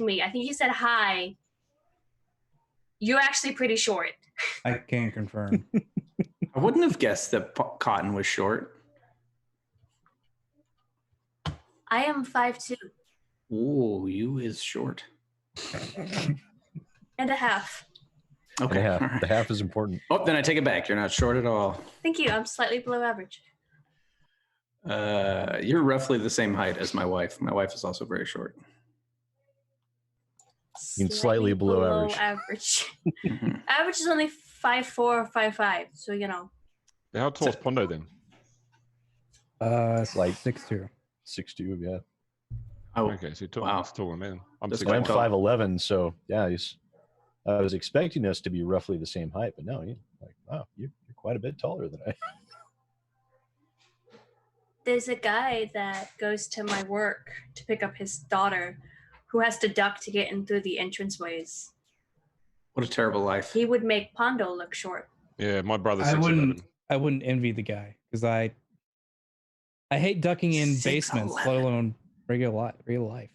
me. I think you said hi. You're actually pretty short. I can confirm. I wouldn't have guessed that Cotton was short. I am 5'2". Ooh, you is short. And a half. Okay. And Right. the half is important. Oh, then I take it back. You're not short at all. Thank you. I'm slightly below average. You're roughly the same height as my wife. My wife is also very short. Slightly below average. Average is only 5'4" or 5'5", so you know. How tall is Pondo then? It's like 6'2". 6'2", yeah. Oh, Okay, so tall, wow. that's taller man. I'm That's 6'1". I'm tall. 5'11", so yeah, I was expecting us to be roughly the same height, but no, wow, you're quite a bit taller than I. There's a guy that goes to my work to pick up his daughter who has to duck to get in through the entranceways. What a terrible life. He would make Pondo look short. Yeah, my brother's I 6'11". wouldn't envy the guy because I hate ducking in 6'11". basements, let alone real life.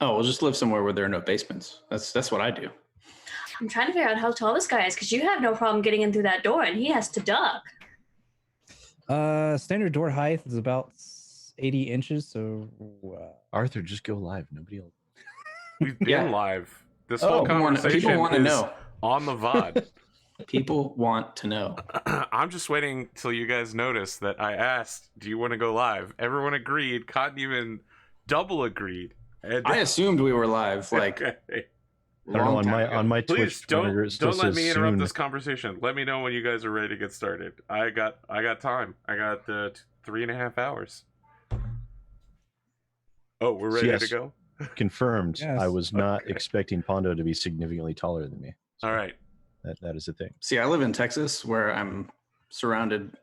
Oh, we'll just live somewhere where there are no basements. That's what I do. I'm trying to figure out how tall this guy is because you have no problem getting in through that door and he has to duck. Standard door height is about 80 inches, so Arthur, just go live. Nobody will. We've been Yeah. live. This Oh, whole conversation people want to is know. on the VOD. People want to know. I'm just waiting till you guys notice that I asked, do you want to go live? Everyone agreed. Cotton even double agreed. And I assumed we were live. Like, I don't know, on my please Twitch monitor, it still don't let says me interrupt soon. this conversation. Let me know when you guys are ready to get started. I got time. I got 3.5 hours. Oh, we're ready Yes. to go? Confirmed. Yes. I was not Okay. expecting Pondo to be significantly taller than me. So All right. that is a thing. see, I live in Texas where I'm surrounded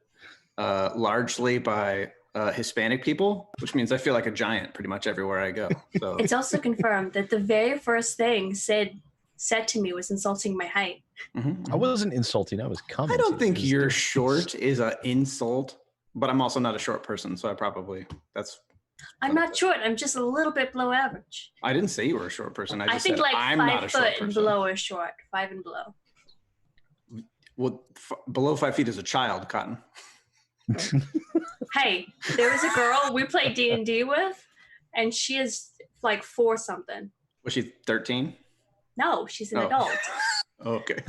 largely by Hispanic people, which means I feel like a giant pretty much everywhere I go. So It's also confirmed that the very first thing Sid said to me was insulting my height. Mhm. I wasn't insulting. I was I commenting. don't think It was- you're short is an insult, but I'm also not a short person, so I'm not short. I'm just a little bit below average. I didn't say you were a short person. I I just think said like I'm 5 not a short foot and person. below is short. 5 and below. Well, below 5 feet is a child, Cotton. Hey, there was a girl we played D&D with, and she is like 4 something. Was she 13? No, she's an Oh. adult. Okay.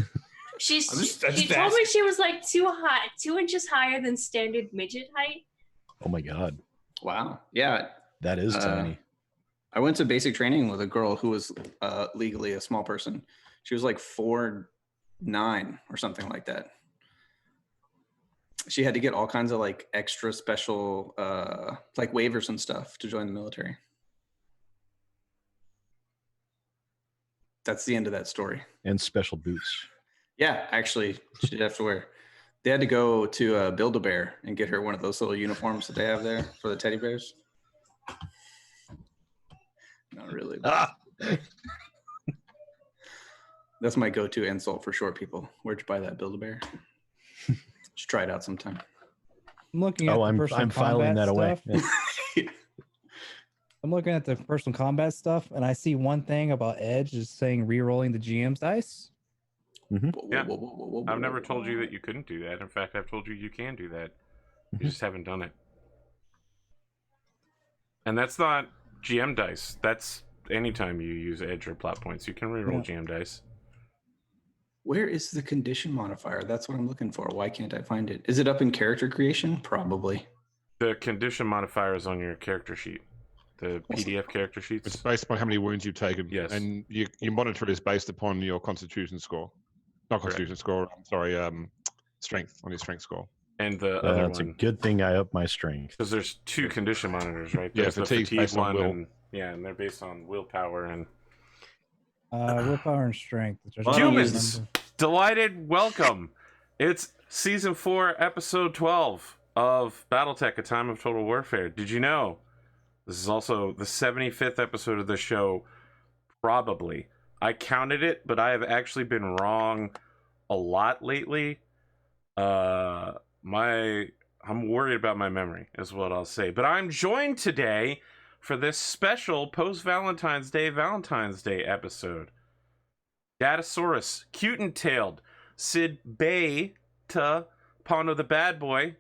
She I'm just told me asking. she was like 2 inches higher than standard midget height. Oh my god, Wow. Yeah. that is tiny. I went to basic training with a girl who was legally a small person. She was like 4'9" or something like that. She had to get all kinds of like extra special like waivers and stuff to join the military. That's the end of that story. And special boots. Yeah, actually, she did have to wear. They had to go to Build-A-Bear and get her one of those little uniforms that they have there for the teddy bears. Not really. Ah! That's my go-to insult for short people. Where'd you buy that Build-A-Bear? Just try it out sometime. I'm looking at Oh, the I'm personal filing combat that away. stuff. I'm looking at the personal combat stuff, and I see one thing about Edge is saying re-rolling the GM's dice. Yeah. I've never told you that you couldn't do that. In fact, I've told you you can do that. You just haven't done it. And that's not GM dice. That's anytime you use edge or plot points, you can reroll GM dice. Where is the condition modifier? That's what I'm looking for. Why can't I find it? Is it up in character creation? Probably. The condition modifier is on your character sheet. The PDF character sheets. It's based upon how many wounds you've taken. Yes. And your monitor is based upon your constitution score. Not constitution score, I'm sorry, strength, on your strength score. And the other That's a one, good thing I up my strength. because there's 2 condition monitors, right? Yeah, There's the fatigue's based on one, will. and and they're based on willpower and Willpower and strength. Which Well, I don't humans. remember. Delighted welcome. It's season 4, episode 12 of Battletech: A Time of Total Warfare. Did you know this is also the 75th episode of the show? Probably. I counted it, but I have actually been wrong a lot lately. I'm worried about my memory, is what I'll say. But I'm joined today for this special post-Valentine's Day episode. Raddosaurus, Cottontailed, SidAlpha, Pondo the Bad Boy,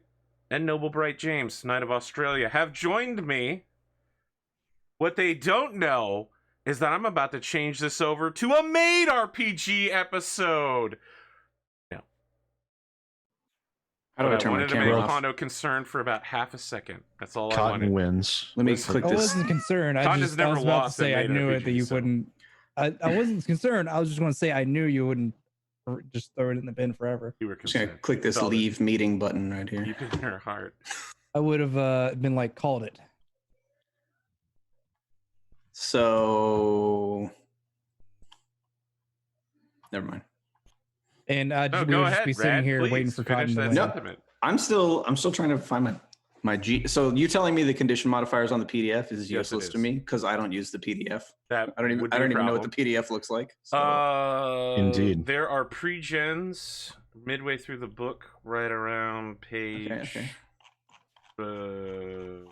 and Noble Bright James, Knight of Australia, have joined me. What they don't know is that I'm about to change this over to a maid RPG episode. How do I I turn my wanted to camera make off? Pondo concerned for about half a second. That's all I Cotton wanted. wins. Let me Listen, click I this. wasn't concerned. I Cotton just has never I was about to lost say at I knew it that RPG, you so- wouldn't. I wasn't concerned. I was just going to say I knew you wouldn't just throw it in the bin forever. You were Just gonna concerned. click this Felt it leave meeting button right here. deep in your heart. I would have been like, called it. So, never mind. And No, we go would just ahead, be sitting Brad. here Please waiting for finish Cotton to that win. sentiment. I'm still trying to find my G. So you telling me the condition modifiers on the PDF is Yes, it useless to is. me because I don't use the PDF. That I don't even would be I don't a even know what the problem. PDF looks like. So. Indeed. There are pre-gens midway through the book, right around page. Okay. Uh,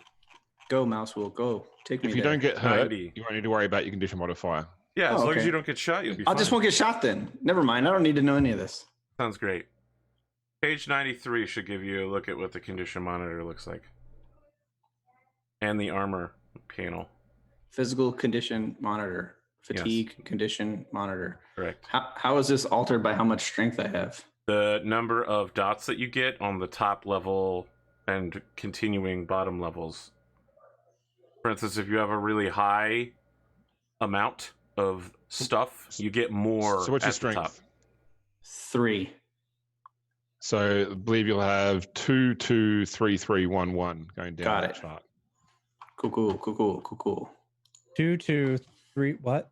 Go mouse wheel go. Take me If you there. don't get hurt, 90. you won't need to worry about your condition modifier. yeah, as Oh, long as okay. you don't get shot, you'll be I fine. just won't get shot then. Never mind. I don't need to know any of this. Sounds great. Page 93 should give you a look at what the condition monitor looks like. And the armor panel. Physical condition monitor. Fatigue condition monitor. Correct. How is this altered by how much strength I have? The number of dots that you get on the top level and continuing bottom levels. For instance, if you have a really high amount of stuff, you get more So what's your at the top. strength? 3. So I believe you'll have 2, 2, 3, 3, 1, 1 going down Got that it. chart. Cool. 2, 2, 3. What?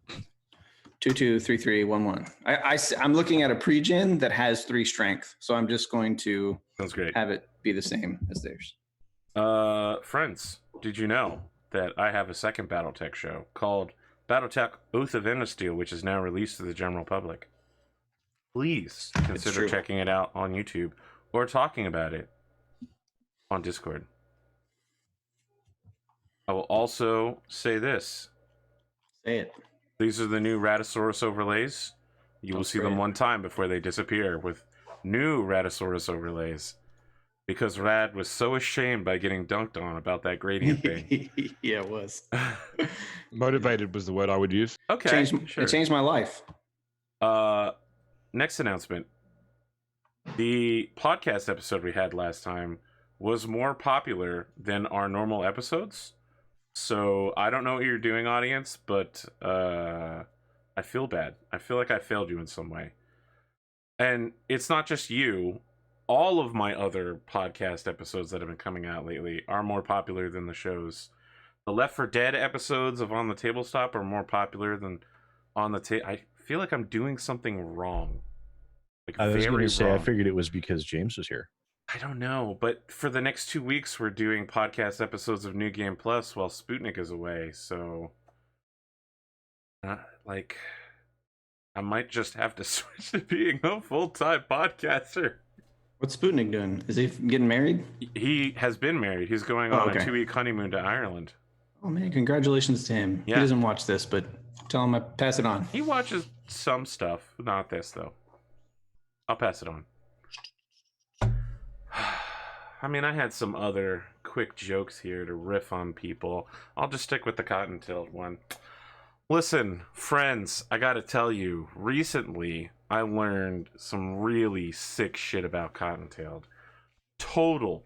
2, 2, 3, 3, 1, 1. I'm looking at a pre-gen that has 3 strength, so I'm just going to Sounds great. have it be the same as theirs. Friends, did you know that I have a second Battletech show called Battletech Oath of Innistreel, which is now released to the general public? Please consider true. checking it out on YouTube or talking about it on Discord. I will also say this. Say it. These are the new Raddosaurus overlays. You will That's see them great. one time before they disappear with new Raddosaurus overlays. Because Rad was so ashamed by getting dunked on about that gradient thing. Yeah, it was. Motivated was the word I would use. Okay, It sure. changed my life. Next announcement. The podcast episode we had last time was more popular than our normal episodes. So I don't know what you're doing, audience, but I feel bad. I feel like I failed you in some way. And it's not just you. All of my other podcast episodes that have been coming out lately are more popular than the shows. The Left 4 Dead episodes of On the Tabletop are more popular than On the I feel like I'm doing something wrong. Like I was going very to say, I wrong. figured it was because James was here. I don't know, but for the next 2 weeks, we're doing podcast episodes of New Game Plus while Sputnik is away. So, like, I might just have to switch to being a full-time podcaster. What's Sputnik doing? Is he getting married? He has been married. He's going Oh, on okay. a 2-week honeymoon to Ireland. Oh man, congratulations to him. Yeah. He doesn't watch this, but tell him I pass it on. He watches some stuff, not this though. I'll pass it on. I mean, I had some other quick jokes here to riff on people. I'll just stick with the Cottontailed one. Listen, friends, I gotta tell you, recently I learned some really sick shit about Cottontailed. Total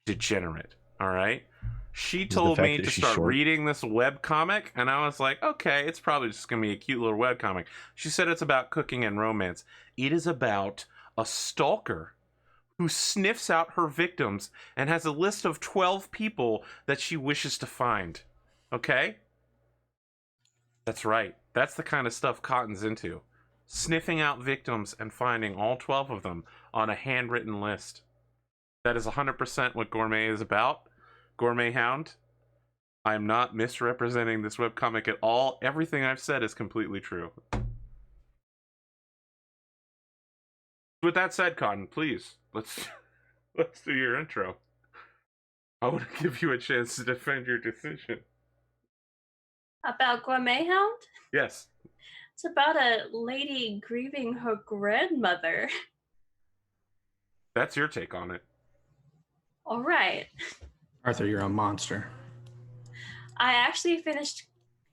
degenerate, alright? She Is the told fact me that to she's start short? reading this webcomic, and I was like, okay, it's probably just gonna be a cute little webcomic. She said it's about cooking and romance. It is about a stalker who sniffs out her victims and has a list of 12 people that she wishes to find. Okay? That's right. That's the kind of stuff Cotton's into. Sniffing out victims and finding all 12 of them on a handwritten list. That is 100% what Gourmet is about. Gourmet Hound. I am not misrepresenting this webcomic at all. Everything I've said is completely true. With that said, Cotton, please, let's do your intro. I want to give you a chance to defend your decision. About Gourmet Hound? Yes. It's about a lady grieving her grandmother. That's your take on it. All right. Arthur, you're a monster. I actually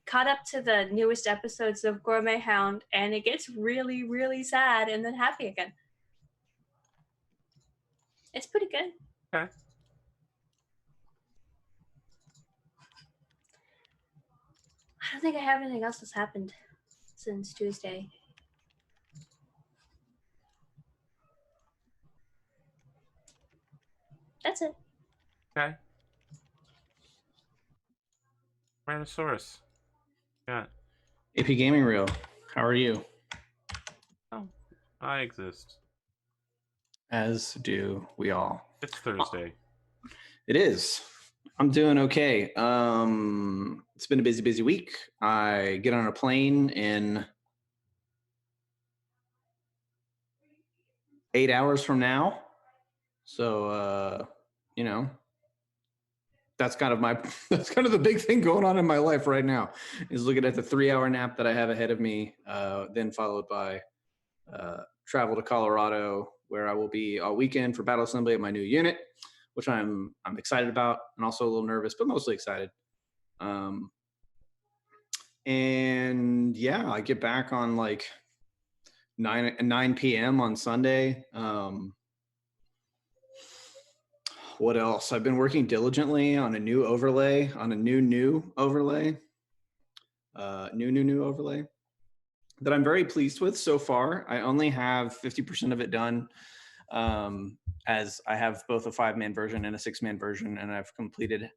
caught up to the newest episodes of Gourmet Hound, and it gets really, really sad and then happy again. It's pretty good. Okay. I don't think I have anything else that's happened since Tuesday. That's it. Okay. Raddosaurus. Yeah. APGamingREAL, how are you? Oh, I exist. As do we all. It's Thursday. It is. I'm doing okay. It's been a busy week. I get on a plane in 8 hours from now. So, that's kind of the big thing going on in my life right now, is looking at the 3-hour nap that I have ahead of me, then followed by travel to Colorado, where I will be all weekend for battle assembly at my new unit, which I'm excited about, and also a little nervous, but mostly excited. And yeah, I get back on like 9 p.m. on Sunday. What else? I've been working diligently on a new overlay, on a new overlay, new overlay that I'm very pleased with so far. I only have 50% of it done, as I have both a 5-man version and a 6-man version, and I've completed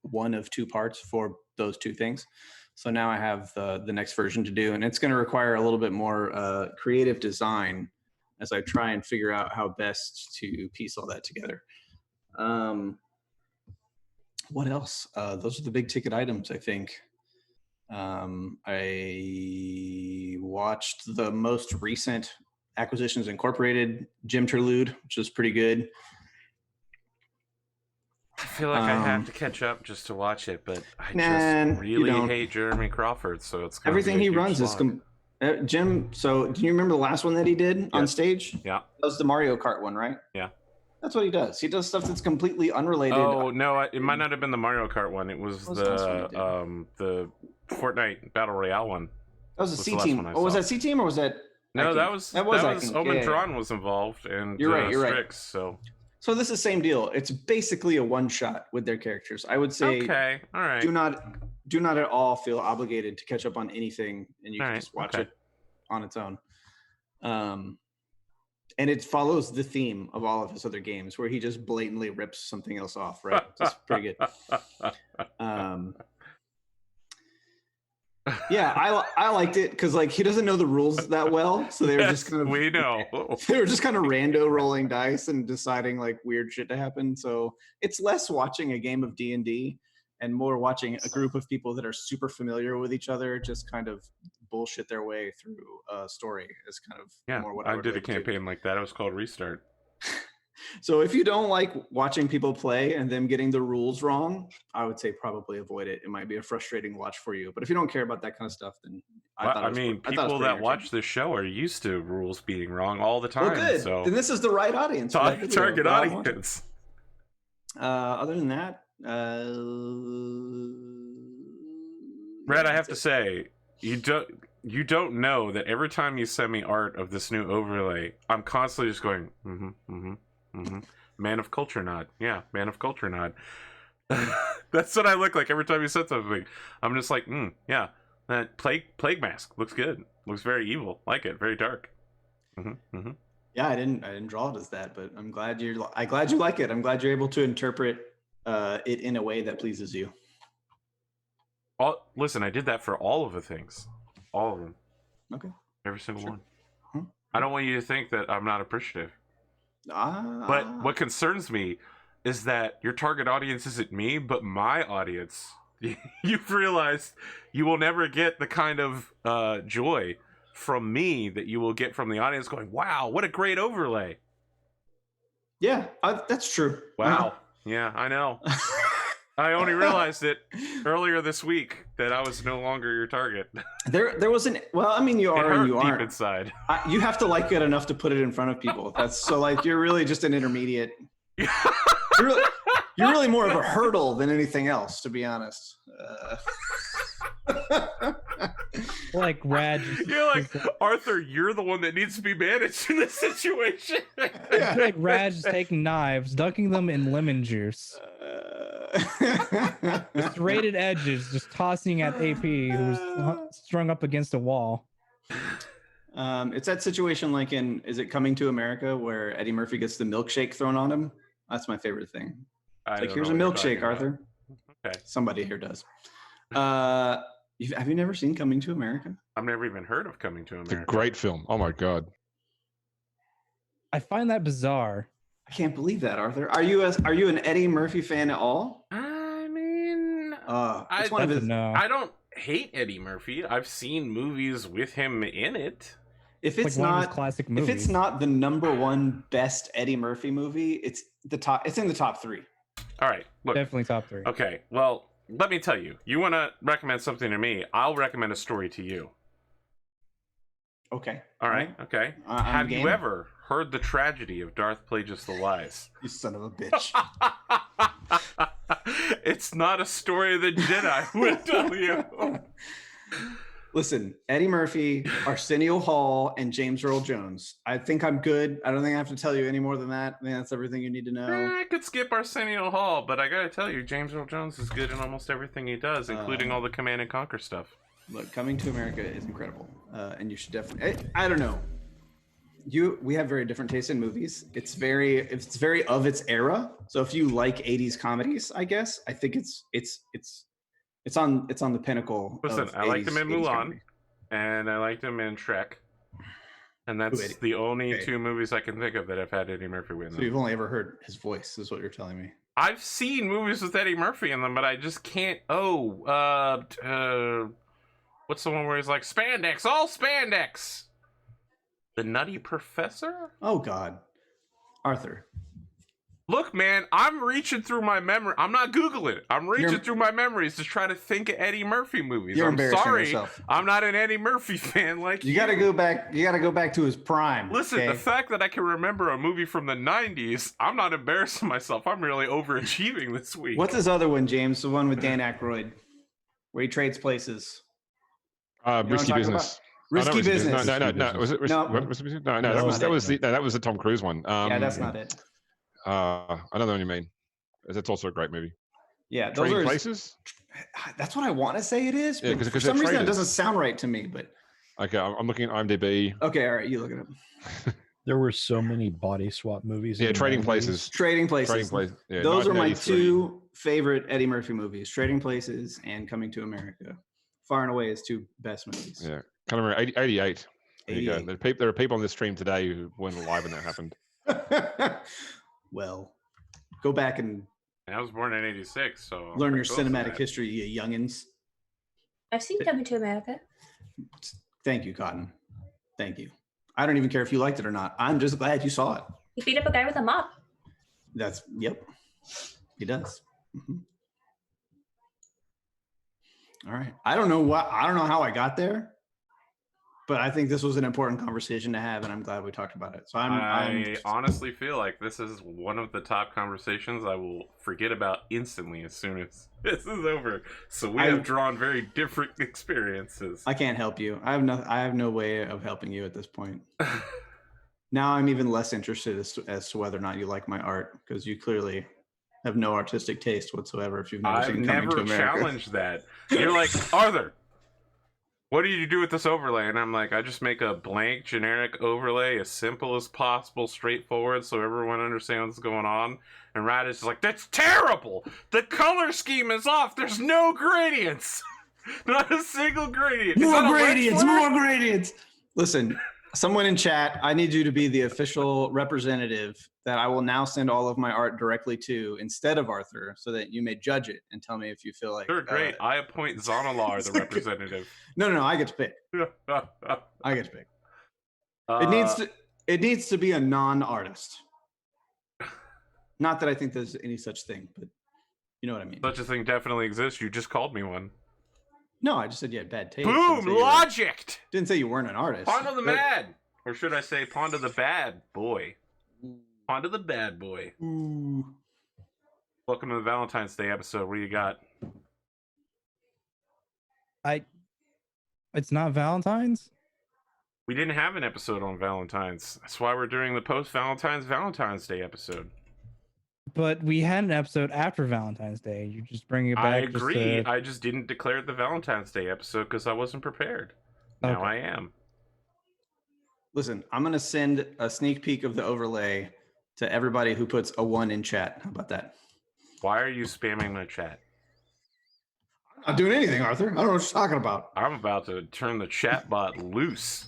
one of 2 parts for those 2 things. So now I have the next version to do, and it's going to require a little bit more creative design as I try and figure out how best to piece all that together. What else? Those are the big ticket items, I think. I watched the most recent Acquisitions Incorporated Gymterlude, which was pretty good. I feel like I have to catch up just to watch it, but I just really hate Jeremy Crawford, so it's everything he runs is Jim. So do you remember the last one that he did on stage? Yeah, that was the Mario Kart one, right? Yeah, that's what he does. He does stuff that's completely unrelated. Oh no, it might not have been the Mario Kart one. It was the Fortnite Battle Royale one. That was a C Team. Oh, was that C Team or was that? No, that was Omen Drawn was involved, and you're right. Strix, So this is the same deal. It's basically a one-shot with their characters. I would say, okay, all right. Do not at all feel obligated to catch up on anything, and you can just watch it on its own. And it follows the theme of all of his other games, where he just blatantly rips something else off. Right, it's pretty good. Yeah, I liked it because like he doesn't know the rules that well, so they were just kind of they were just kind of rando rolling dice and deciding like weird shit to happen. So it's less watching a game of D&D and more watching a group of people that are super familiar with each other just kind of bullshit their way through a story. Is kind of more what I did a campaign like that. It was called Restart. So if you don't like watching people play and them getting the rules wrong, I would say probably avoid it. It might be a frustrating watch for you. But if you don't care about that kind of stuff, then people that watch this show are used to rules being wrong all the time. Well, good. So then this is the right audience. Target audience. Other than that, Red, I have to say, you don't know that every time you send me art of this new overlay, I'm constantly just going, Man of Culture nod. Yeah, Man of Culture nod. That's what I look like every time you said something. I'm just like, yeah, that plague mask looks good. Looks very evil. Like it. Very dark. Yeah, I didn't draw it as that, but I'm glad you like it. I'm glad you're able to interpret it in a way that pleases you. Listen, I did that for all of the things. All of them. Okay. Every single one. Huh? I don't want you to think that I'm not appreciative. But what concerns me is that your target audience isn't me, but my audience. You've realized you will never get the kind of joy from me that you will get from the audience going, wow, what a great overlay. Yeah, that's true. Wow. Yeah, I know. I only realized it earlier this week that I was no longer your target. There wasn't. Well, I mean, you It are hurt and you deep aren't. inside. You have to like it enough to put it in front of people. That's so like you're really just an intermediate. You're really more of a hurdle than anything else, to be honest. Like Rad. You're like, Arthur, you're the one that needs to be managed in this situation. I feel like Rad's taking knives, dunking them in lemon juice. The serrated edges just tossing at AP, who's strung up against a wall. It's that situation like in Is It Coming to America where Eddie Murphy gets the milkshake thrown on him? That's my favorite thing. It's like, here's a milkshake, Arthur. Okay. Somebody here does. Have you never seen Coming to America? I've never even heard of Coming to America. It's a great film. Oh my god. I find that bizarre. I can't believe that, Arthur. Are you an Eddie Murphy fan at all? I mean, it's one of his. No. I don't hate Eddie Murphy. I've seen movies with him in it. If it's like one of his not classic movies. if it's not the #1 best Eddie Murphy movie, it's the top. It's in the top 3. All right, look. Definitely top 3. Okay, well, let me tell you. You want to recommend something to me? I'll recommend a story to you. Okay. All right. Okay. Have you ever heard the tragedy of Darth Plagueis the Wise? You son of a bitch. It's not a story of the Jedi, I will tell you. Listen, Eddie Murphy, Arsenio Hall, and James Earl Jones. I think I'm good. I don't think I have to tell you any more than that. I think that's everything you need to know. I could skip Arsenio Hall, but I gotta tell you, James Earl Jones is good in almost everything he does, including all the Command and Conquer stuff. Look, Coming to America is incredible, and you should definitely. I don't know. We have very different tastes in movies. It's very of its era. So if you like 80s comedies, I guess I think it's on the pinnacle. Listen, I liked him in 80s Mulan, comedy. and I liked him in Shrek, and that's the only two movies I can think of that have had Eddie Murphy in them. So you've only ever heard his voice, is what you're telling me. I've seen movies with Eddie Murphy in them, but I just can't. What's the one where he's like spandex, all spandex? The Nutty Professor? Oh God, Arthur. Look, man, I'm reaching through my memory. I'm not Googling it. I'm reaching through my memories to try to think of Eddie Murphy movies. You're I'm sorry, yourself. I'm not an Eddie Murphy fan like you. You got to go back. You got to go back to his prime. Listen, okay? the fact that I can remember a movie from the 90s, I'm not embarrassing myself. I'm really overachieving this week. What's his other one, James? The one with Dan Aykroyd, where he trades places. Risky Business. Risky Business. No. Was it? No, that was the Tom Cruise one. Yeah, that's not it. I know the one you mean. That's also a great movie. Yeah, those Trading are Places. That's what I want to say it is. Yeah, but for some reason it doesn't sound right to me. But okay, I'm looking at IMDb. Okay, all right, you look it up. There were so many body swap movies. Yeah, Trading Places. Trading Places. Trading Places. Yeah, those are my 2 favorite Eddie Murphy movies: Trading Places and Coming to America. Far and away his 2 best movies. Yeah, kind of 88. There you go. There are people on this stream today who weren't alive when that happened. Well, go back and I was born in 86, so learn your cinematic history, you youngins. I've seen Coming to America. Thank you, Cotton. Thank you. I don't even care if you liked it or not. I'm just glad you saw it. He beat up a guy with a mop. Yep. He does. Mm-hmm. All right. I don't know how I got there, but I think this was an important conversation to have, and I'm glad we talked about it. So I honestly feel like this is one of the top conversations I will forget about instantly as soon as this is over. So we have drawn very different experiences. I can't help you. I have no way of helping you at this point. Now I'm even less interested as to whether or not you like my art, because you clearly have no artistic taste whatsoever. If you've never seen Coming to America. I've never challenged that. You're like, Arthur, what do you do with this overlay? And I'm like, I just make a blank generic overlay as simple as possible, straightforward, so everyone understands what's going on. And Rad is like, that's terrible! The color scheme is off! There's no gradients! Not a single gradient! More gradients! Listen, someone in chat, I need you to be the official representative that I will now send all of my art directly to instead of Arthur, so that you may judge it and tell me if you feel like... Sure, great. I appoint Zonalar the representative. No, I get to pick. I get to pick. It needs to be a non-artist. Not that I think there's any such thing, but You know what I mean? Such a thing definitely exists. You just called me one. No, I just said you had bad taste. Boom! Logicked! Didn't say you weren't an artist. Pondothemad! Or should I say Pondo the Bad Boy? Pondo the Bad Boy. Ooh. Welcome to the Valentine's Day episode. What do you got? It's not Valentine's? We didn't have an episode on Valentine's. That's why we're doing the post-Valentine's Day episode. But we had an episode after Valentine's Day. You just bring it back. I agree. I just didn't declare it the Valentine's Day episode because I wasn't prepared. Now I am. Listen, I'm going to send a sneak peek of the overlay to everybody who puts a 1 in chat. How about that? Why are you spamming my chat? I'm not doing anything, Arthur. I don't know what you're talking about. I'm about to turn the chat bot loose.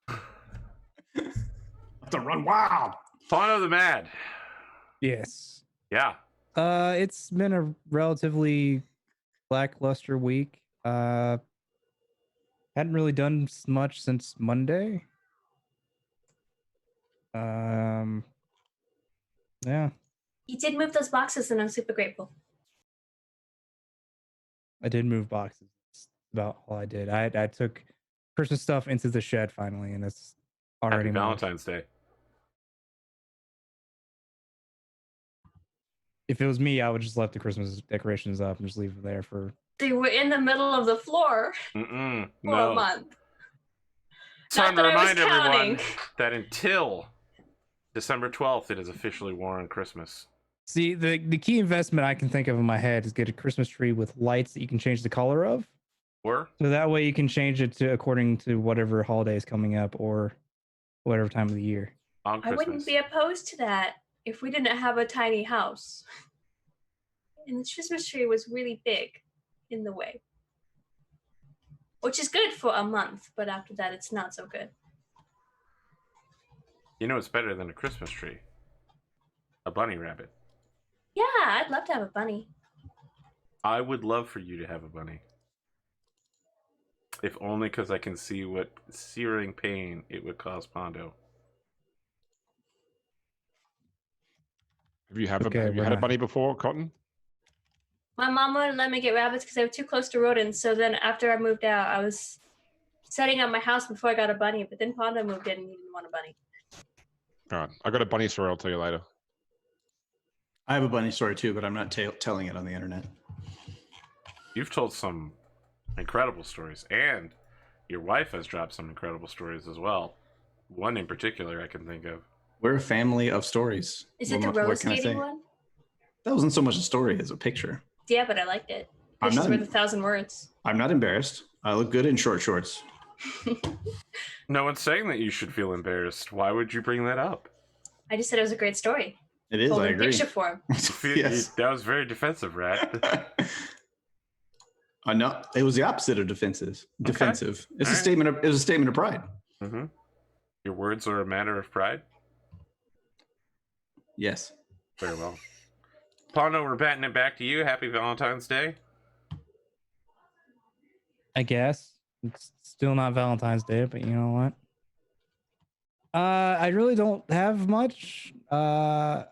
Have to run wild. Pondothemad. Yes. Yeah. It's been a relatively lackluster week. Hadn't really done much since Monday. Yeah. You did move those boxes, and I'm super grateful. I did move boxes. That's about all I did. I took Christmas stuff into the shed finally, and it's already Happy Valentine's Day. If it was me, I would just left the Christmas decorations up and just leave them there for. They were in the middle of the floor for a month. Time to remind everyone that until December 12th, it is officially War on Christmas. See, the key investment I can think of in my head is get a Christmas tree with lights that you can change the color of. Or? So that way you can change it to according to whatever holiday is coming up or whatever time of the year. On Christmas. I wouldn't be opposed to that if we didn't have a tiny house. And the Christmas tree was really big in the way. Which is good for a month, but after that it's not so good. You know it's better than a Christmas tree. A bunny rabbit. Yeah, I'd love to have a bunny. I would love for you to have a bunny. If only because I can see what searing pain it would cause Pondo. Have you had a bunny before, Cotton? My mom wouldn't let me get rabbits because they were too close to rodents. So then after I moved out, I was setting up my house before I got a bunny. But then Pondo moved in and he didn't want a bunny. All right. I got a bunny story I'll tell you later. I have a bunny story too, but I'm not telling it on the internet. You've told some incredible stories, and your wife has dropped some incredible stories as well. One in particular I can think of. We're a family of stories. Is it the rose skating one? That wasn't so much a story as a picture. Yeah, but I liked it. Pictures worth 1,000 words. I'm not embarrassed. I look good in short shorts. No one's saying that you should feel embarrassed. Why would you bring that up? I just said it was a great story. It is, I agree. Picture form. Yes. That was very defensive, Rat. No, it was the opposite of defensive. Okay. It's a statement. It was a statement of pride. Mm-hmm. Your words are a matter of pride. Yes. Very well. Pondo, we're batting it back to you. Happy Valentine's Day. I guess. It's still not Valentine's Day, but you know what? I really don't have much. I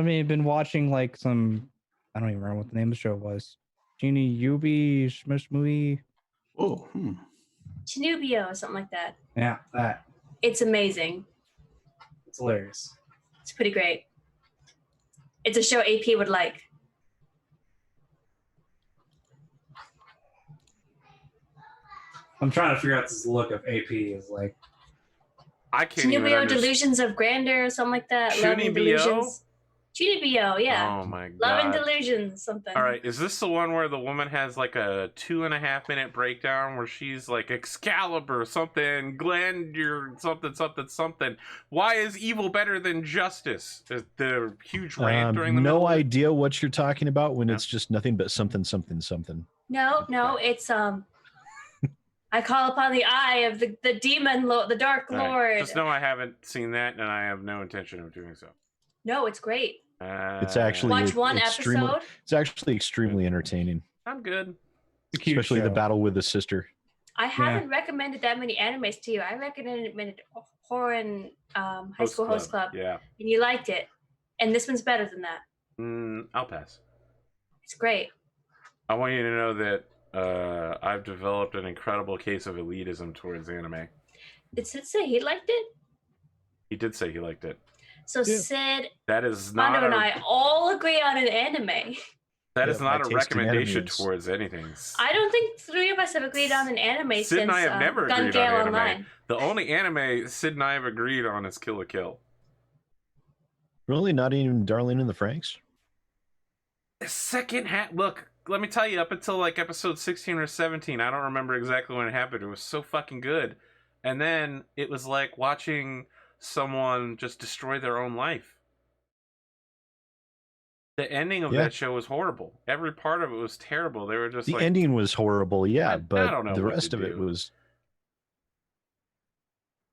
mean, I've been watching like some, I don't even remember what the name of the show was. Genie Yubi Shmish movie. Oh, Chinubio or something like that. Yeah, that. It's amazing. It's hilarious. It's pretty great. It's a show AP would like. I'm trying to figure out this look of AP is like. I can't even Chinubio Delusions of Grandeur or something like that. Love and Delusions. Chinubio, yeah. Oh my god. Love and Delusions, something. All right, is this the one where the woman has like a 2.5 minute breakdown where she's like Excalibur something, Glandier something. Why is evil better than justice? The huge rant during the middle. No idea what you're talking about when it's just nothing but something. No, it's I call upon the eye of the demon, the Dark Lord. Just know I haven't seen that, and I have no intention of doing so. No, it's great. It's actually watch one episode. It's actually extremely entertaining. I'm good. Especially the battle with the sister. I haven't recommended that many animes to you. I recommended Horror and High School Host Club. Yeah. And you liked it. And this one's better than that. I'll pass. It's great. I want you to know that I've developed an incredible case of elitism towards anime. Did Sid say he liked it? He did say he liked it. So Yeah. Sid, That is Mondo not and a, I all agree on an anime. that Yeah, is my not a taste in anime recommendation is- towards anything. I don't think three of us have agreed on an anime Sid since and I have never Gun agreed Gale on anime. Online. The only anime Sid and I have agreed on is Kill la Kill. Really, not even Darling in the Franxx. The second half, look, let me tell you, up until like episode 16 or 17, I don't remember exactly when it happened. It was so fucking good. And then it was like watching someone just destroy their own life. The ending of Yeah. that show was horrible. Every part of it was terrible. They were just The like, ending was horrible, yeah, I but don't know the what rest to of it do. was.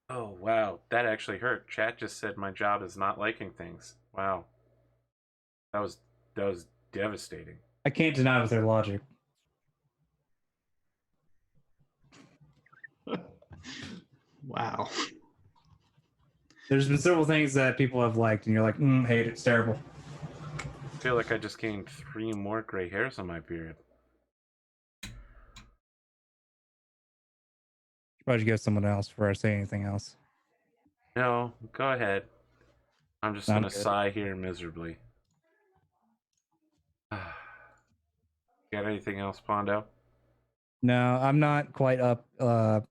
oh wow, that actually hurt. Chat just said my job is not liking things. Wow. That was devastating. I can't deny with their logic. Wow. There's been several things that people have liked, and you're like, hate it, it's terrible. I feel like I just gained 3 more gray hairs on my beard. Why'd you go someone else before I say anything else? No, go ahead. I'm just I'm gonna good. sigh here miserably. Got anything else, Pondo? No, I'm not quite up. I'm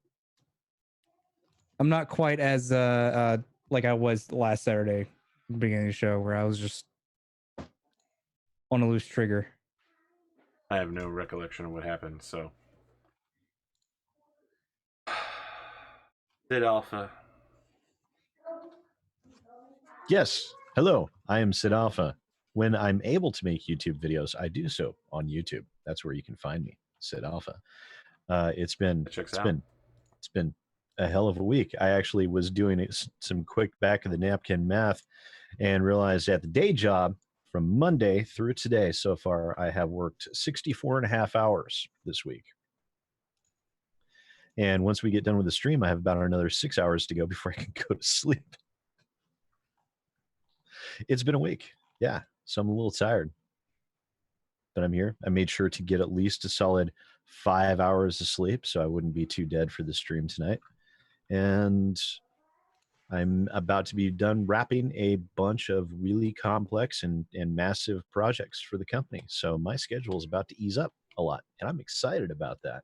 not quite as like I was last Saturday, beginning of the show, where I was just on a loose trigger. I have no recollection of what happened, so. SidAlpha. Yes. Hello, I am SidAlpha. When I'm able to make YouTube videos, I do so on YouTube. That's where you can find me, SidAlpha. It's been a hell of a week. I actually was doing some quick back of the napkin math and realized at the day job from Monday through today so far, I have worked 64 and a half hours this week. And once we get done with the stream, I have about another 6 hours to go before I can go to sleep. It's been a week. Yeah. So I'm a little tired, but I'm here. I made sure to get at least a solid 5 hours of sleep so I wouldn't be too dead for the stream tonight. And I'm about to be done wrapping a bunch of really complex and massive projects for the company. So my schedule is about to ease up a lot, and I'm excited about that.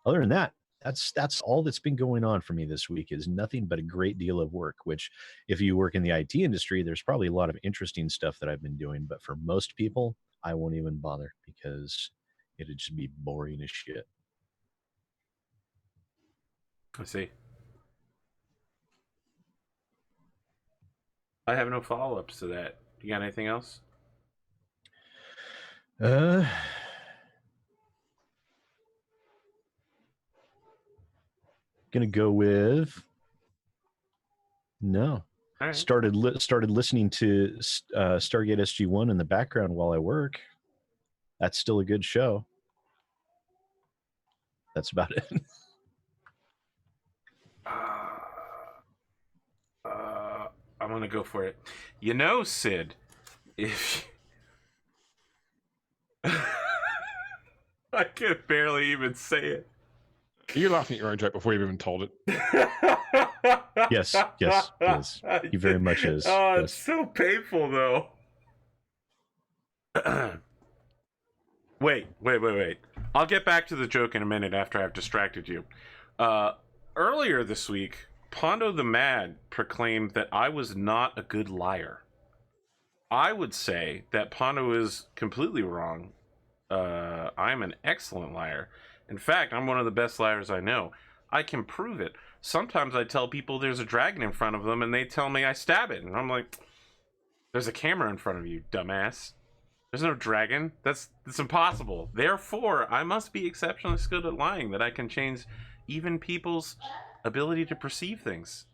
Other than that, that's all that's been going on for me this week is nothing but a great deal of work, which if you work in the IT industry, there's probably a lot of interesting stuff that I've been doing. But for most people, I won't even bother because it'd just be boring as shit. I see. I have no follow-ups to that. You got anything else? Gonna go with no. All right. Started listening to Stargate SG-1 in the background while I work. That's still a good show. That's about it. I'm gonna go for it. You know, Sid, if I can barely even say it. Are you laughing at your own joke before you've even told it? Yes, it is. He very much is. Oh, Yes. it's so painful, though. Wait. I'll get back to the joke in a minute after I've distracted you. Earlier this week, Pondothemad proclaimed that I was not a good liar. I would say that Pondo is completely wrong. I'm an excellent liar. In fact, I'm one of the best liars I know. I can prove it. Sometimes I tell people there's a dragon in front of them and they tell me I stab it. And I'm like, there's a camera in front of you, dumbass. There's no dragon. That's impossible. Therefore, I must be exceptionally good at lying, that I can change even people's ability to perceive things.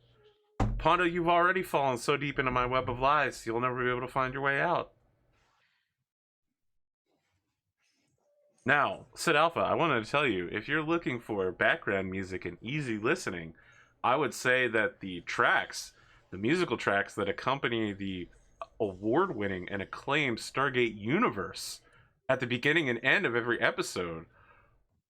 Pondo, you've already fallen so deep into my web of lies, you'll never be able to find your way out. Now, SidAlpha, I wanted to tell you, if you're looking for background music and easy listening, I would say that the musical tracks that accompany the award-winning and acclaimed Stargate universe at the beginning and end of every episode.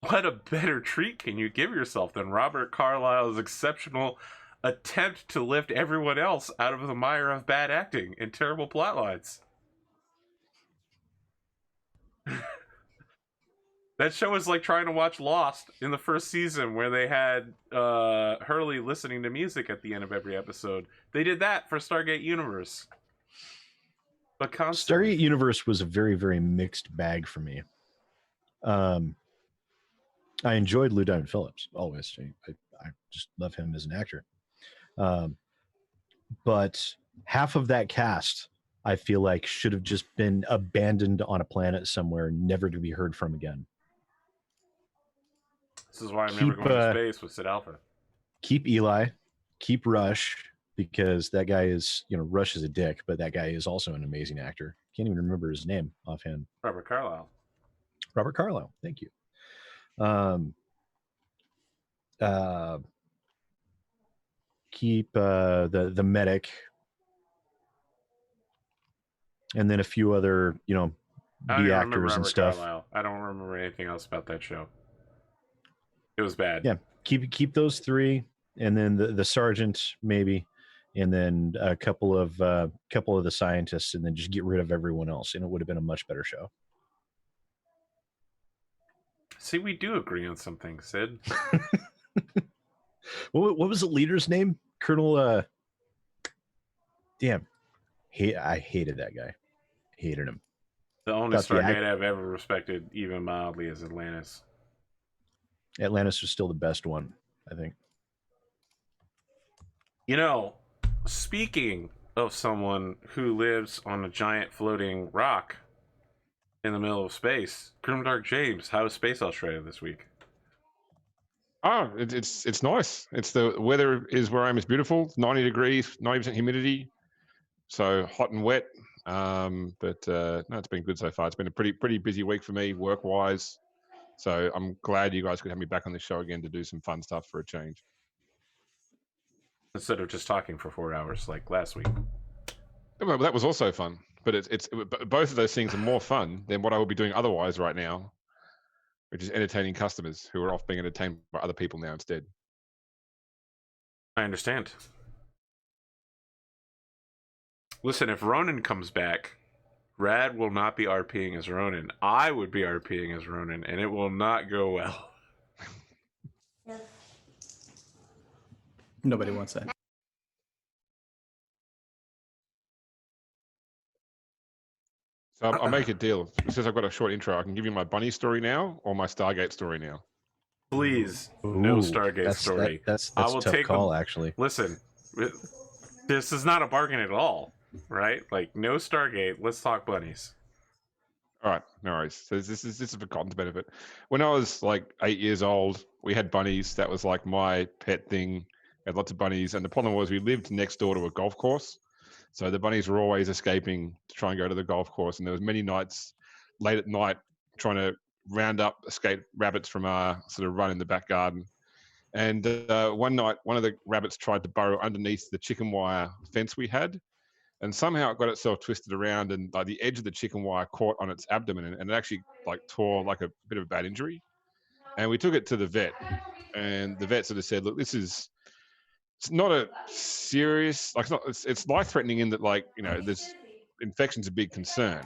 What a better treat can you give yourself than Robert Carlyle's exceptional attempt to lift everyone else out of the mire of bad acting and terrible plotlines? That show is like trying to watch Lost in the first season, where they had Hurley listening to music at the end of every episode. They did that for Stargate Universe. But constantly. Stargate Universe was a very, very mixed bag for me. I enjoyed Lou Diamond Phillips always. I just love him as an actor. But half of that cast, I feel like, should have just been abandoned on a planet somewhere, never to be heard from again. This is why I'm never going to space with SidAlpha. Keep Eli, keep Rush, because that guy is, Rush is a dick, but that guy is also an amazing actor. Can't even remember his name offhand. Robert Carlyle. Robert Carlyle. Thank you. Keep the medic, and then a few other, B actors and stuff. Carlyle. I don't remember anything else about that show. It was bad. Yeah, keep those three, and then the sergeant maybe, and then a couple of the scientists, and then just get rid of everyone else, and it would have been a much better show. See, we do agree on something, Sid. What was the leader's name? Colonel. Damn, I hated that guy. Hated him. The only Stargate I've ever respected, even mildly, is Atlantis. Atlantis was still the best one, I think. Speaking of someone who lives on a giant floating rock in the middle of space, Grimdark James, how is Space Australia this week? Oh, it's nice. The weather is where I am is beautiful. 90 degrees, 90% humidity, so hot and wet. But no, it's been good so far. It's been a pretty busy week for me work-wise. So I'm glad you guys could have me back on the show again to do some fun stuff for a change. Instead of just talking for 4 hours like last week. Well, that was also fun, but both of those things are more fun than what I would be doing otherwise right now, which is entertaining customers who are off being entertained by other people now instead. I understand. Listen, if Ronan comes back, Rad will not be RPing as Ronan. I would be RPing as Ronan, and it will not go well. Nobody wants that. So I'll make a deal. Since I've got a short intro, I can give you my bunny story now or my Stargate story now. Please, no Stargate story. That's I will a tough take call, actually. Listen, this is not a bargain at all, right? Like, no Stargate. Let's talk bunnies. All right, no worries. So this is for Cotton's benefit. When I was like 8 years old, we had bunnies. That was like my pet thing. We had lots of bunnies, and the problem was we lived next door to a golf course. So the bunnies were always escaping to try and go to the golf course. And there was many nights late at night trying to round up escaped rabbits from our sort of run in the back garden. And one night, one of the rabbits tried to burrow underneath the chicken wire fence we had. And somehow it got itself twisted around, and like the edge of the chicken wire caught on its abdomen, and it actually like tore like a bit of a bad injury. And we took it to the vet, and the vet sort of said, look, it's not a serious, like it's life-threatening in that, like, there's infection's a big concern.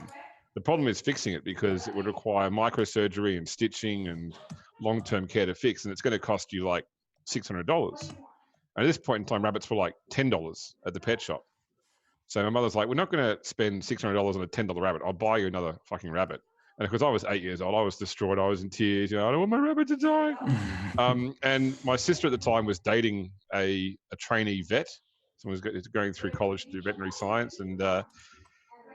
The problem is fixing it, because it would require microsurgery and stitching and long-term care to fix, and it's going to cost you like $600. And at this point in time, rabbits were like $10 at the pet shop. So my mother's like, we're not going to spend $600 on a $10 rabbit. I'll buy you another fucking rabbit. And because I was 8 years old, I was distraught. I was in tears. I don't want my rabbit to die. And my sister at the time was dating a trainee vet. Someone was going through college to do veterinary science. And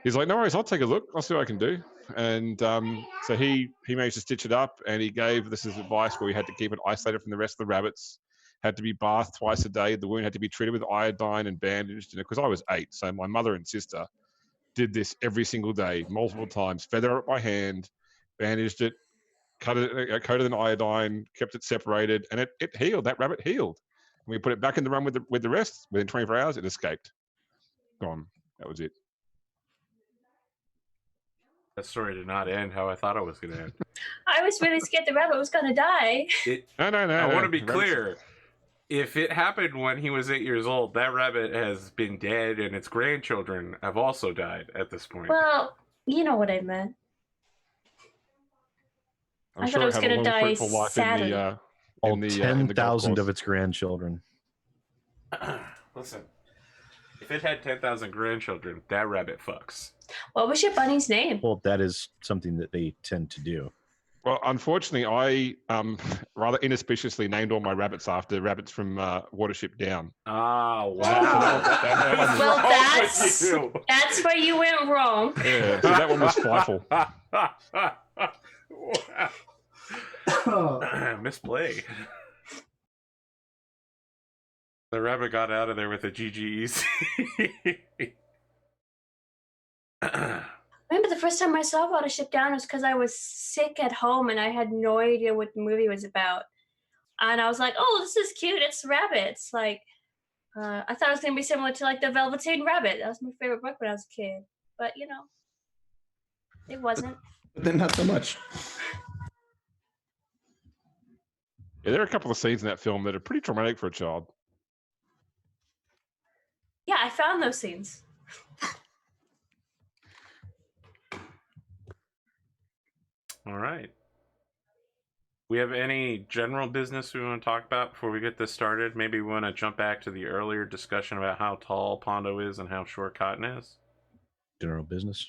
he's like, no worries, I'll take a look. I'll see what I can do. And so he managed to stitch it up, and he gave this as advice where we had to keep it isolated from the rest of the rabbits. Had to be bathed twice a day. The wound had to be treated with iodine and bandaged. And because I was 8, so my mother and sister did this every single day, multiple times, feather it by hand, bandaged it, coated it in iodine, kept it separated, and it healed. That rabbit healed. And we put it back in the run with the rest. Within 24 hours, it escaped. Gone. That was it. That story did not end how I thought it was going to end. I was really scared the rabbit was gonna die. No. I want to be Rabbits- clear. If it happened when he was 8 years old, that rabbit has been dead, and its grandchildren have also died at this point. Well, you know what I meant. I'm I sure thought it was had a gonna long, die fruitful life sadly. All in the 10,000 golf of course. its grandchildren. Listen, if it had 10,000 grandchildren, that rabbit fucks. What was your bunny's name? Well, that is something that they tend to do. Well, unfortunately, I rather inauspiciously named all my rabbits after rabbits from Watership Down. Ah, wow. That one was- Well, wrong that's with you? that's where you went wrong. Yeah, so that one was spiteful. Misplay. The rabbit got out of there with a GGEC. Remember the first time I saw Watership Down was because I was sick at home and I had no idea what the movie was about. And I was like, oh, this is cute. It's rabbits. Like, I thought it was going to be similar to like the Velveteen Rabbit. That was my favorite book when I was a kid. But, you know, it wasn't. But then not so much. Yeah, there are a couple of scenes in that film that are pretty traumatic for a child. Yeah, I found those scenes. All right. We have any general business we want to talk about before we get this started? Maybe we want to jump back to the earlier discussion about how tall Pondo is and how short Cotton is. General business.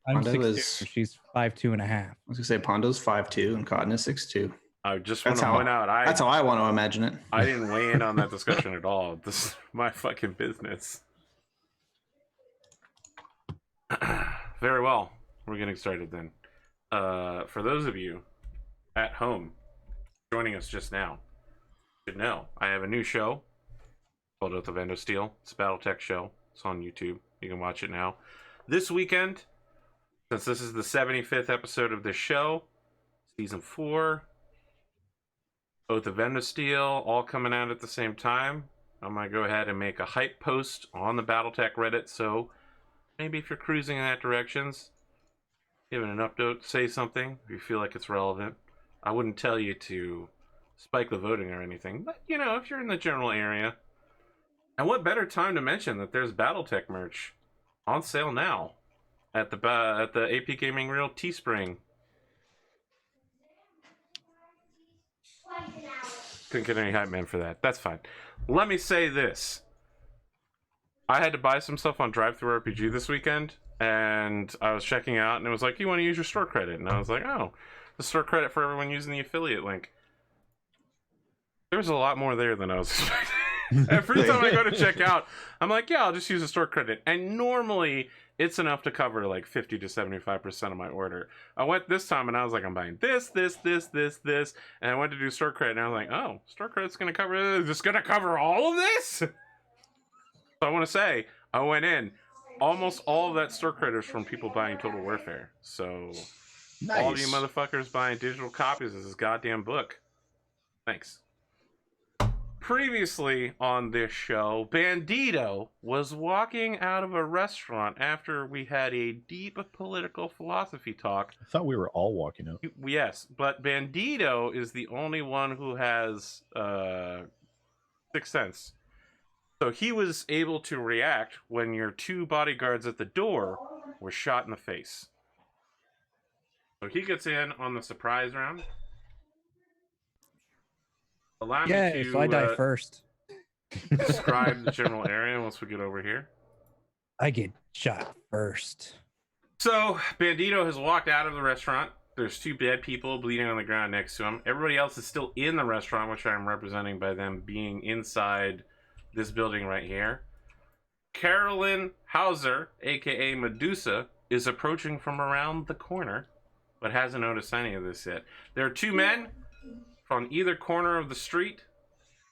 I'm Pondo 6'2", is- she's 5'2.5". I was gonna say Pondo's 5'2" and Cotton is 6'2". I just want That's to how- point out, That's how I want to imagine it. I didn't weigh in on that discussion at all. This is my fucking business. Very well. We're getting started then. For those of you at home joining us just now, you should know I have a new show called Oath of Endosteel. It's a Battletech show. It's on YouTube. You can watch it now. This weekend, since this is the 75th episode of this show, Season 4, Oath of Endosteel, all coming out at the same time. I'm going to go ahead and make a hype post on the Battletech Reddit, so maybe if you're cruising in that directions, giving an update, say something if you feel like it's relevant. I wouldn't tell you to spike the voting or anything, but, you know, if you're in the general area. And what better time to mention that there's Battletech merch on sale now at the APGamingREAL Teespring. Couldn't get any hype man for that. That's fine. Let me say this. I had to buy some stuff on DriveThruRPG this weekend, and I was checking out, and it was like, you want to use your store credit? And I was like, oh, the store credit for everyone using the affiliate link. There's a lot more there than I was expecting. Every time I go to check out, I'm like, yeah, I'll just use a store credit. And normally, it's enough to cover like 50 to 75% of my order. I went this time, and I was like, I'm buying this. And I went to do store credit, and I was like, oh, store credit's going to cover this. It's going to cover all of this? So I want to say, I went in. Almost all of that store credit is from people buying Total Warfare. So all of you motherfuckers buying digital copies of this goddamn book, thanks. Previously on this show, Bandito was walking out of a restaurant after we had a deep political philosophy talk. I thought we were all walking out. Yes, but Bandito is the only one who has sixth sense. So he was able to react when your two bodyguards at the door were shot in the face. So he gets in on the surprise round. Allow me Yeah, to so I die first. describe the general area once we get over here. I get shot first. So Bandito has walked out of the restaurant. There's two dead people bleeding on the ground next to him. Everybody else is still in the restaurant, which I'm representing by them being inside this building right here. Carolyn Hauser, aka Medusa, is approaching from around the corner, but hasn't noticed any of this yet. There are two men on either corner of the street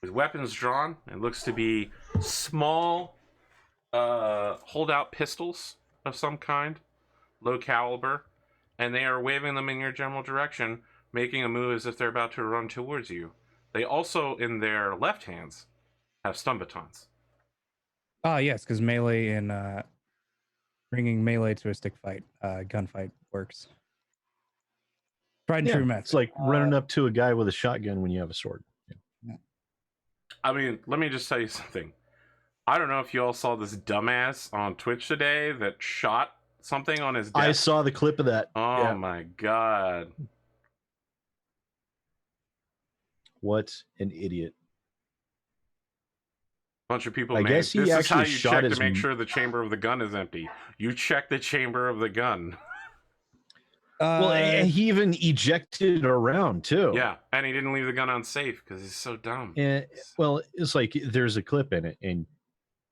with weapons drawn. It looks to be small holdout pistols of some kind, low caliber, and they are waving them in your general direction, making a move as if they're about to run towards you. They also, in their left hands, have stun batons. Oh, yes, because melee in bringing melee to a stick fight, gunfight works. Tried and Yeah, true method. it's like running up to a guy with a shotgun when you have a sword. I mean, let me just tell you something. I don't know if you all saw this dumbass on Twitch today that shot something on his desk. I saw the clip of that. Oh Yeah. my god. What an idiot. Bunch of people I made. guess he This is how actually you shot check to his make sure the chamber of the gun is empty. You check the chamber of the gun. Well, he even ejected around too. Yeah, and he didn't leave the gun on safe because he's so dumb. And well, it's like there's a clip in it,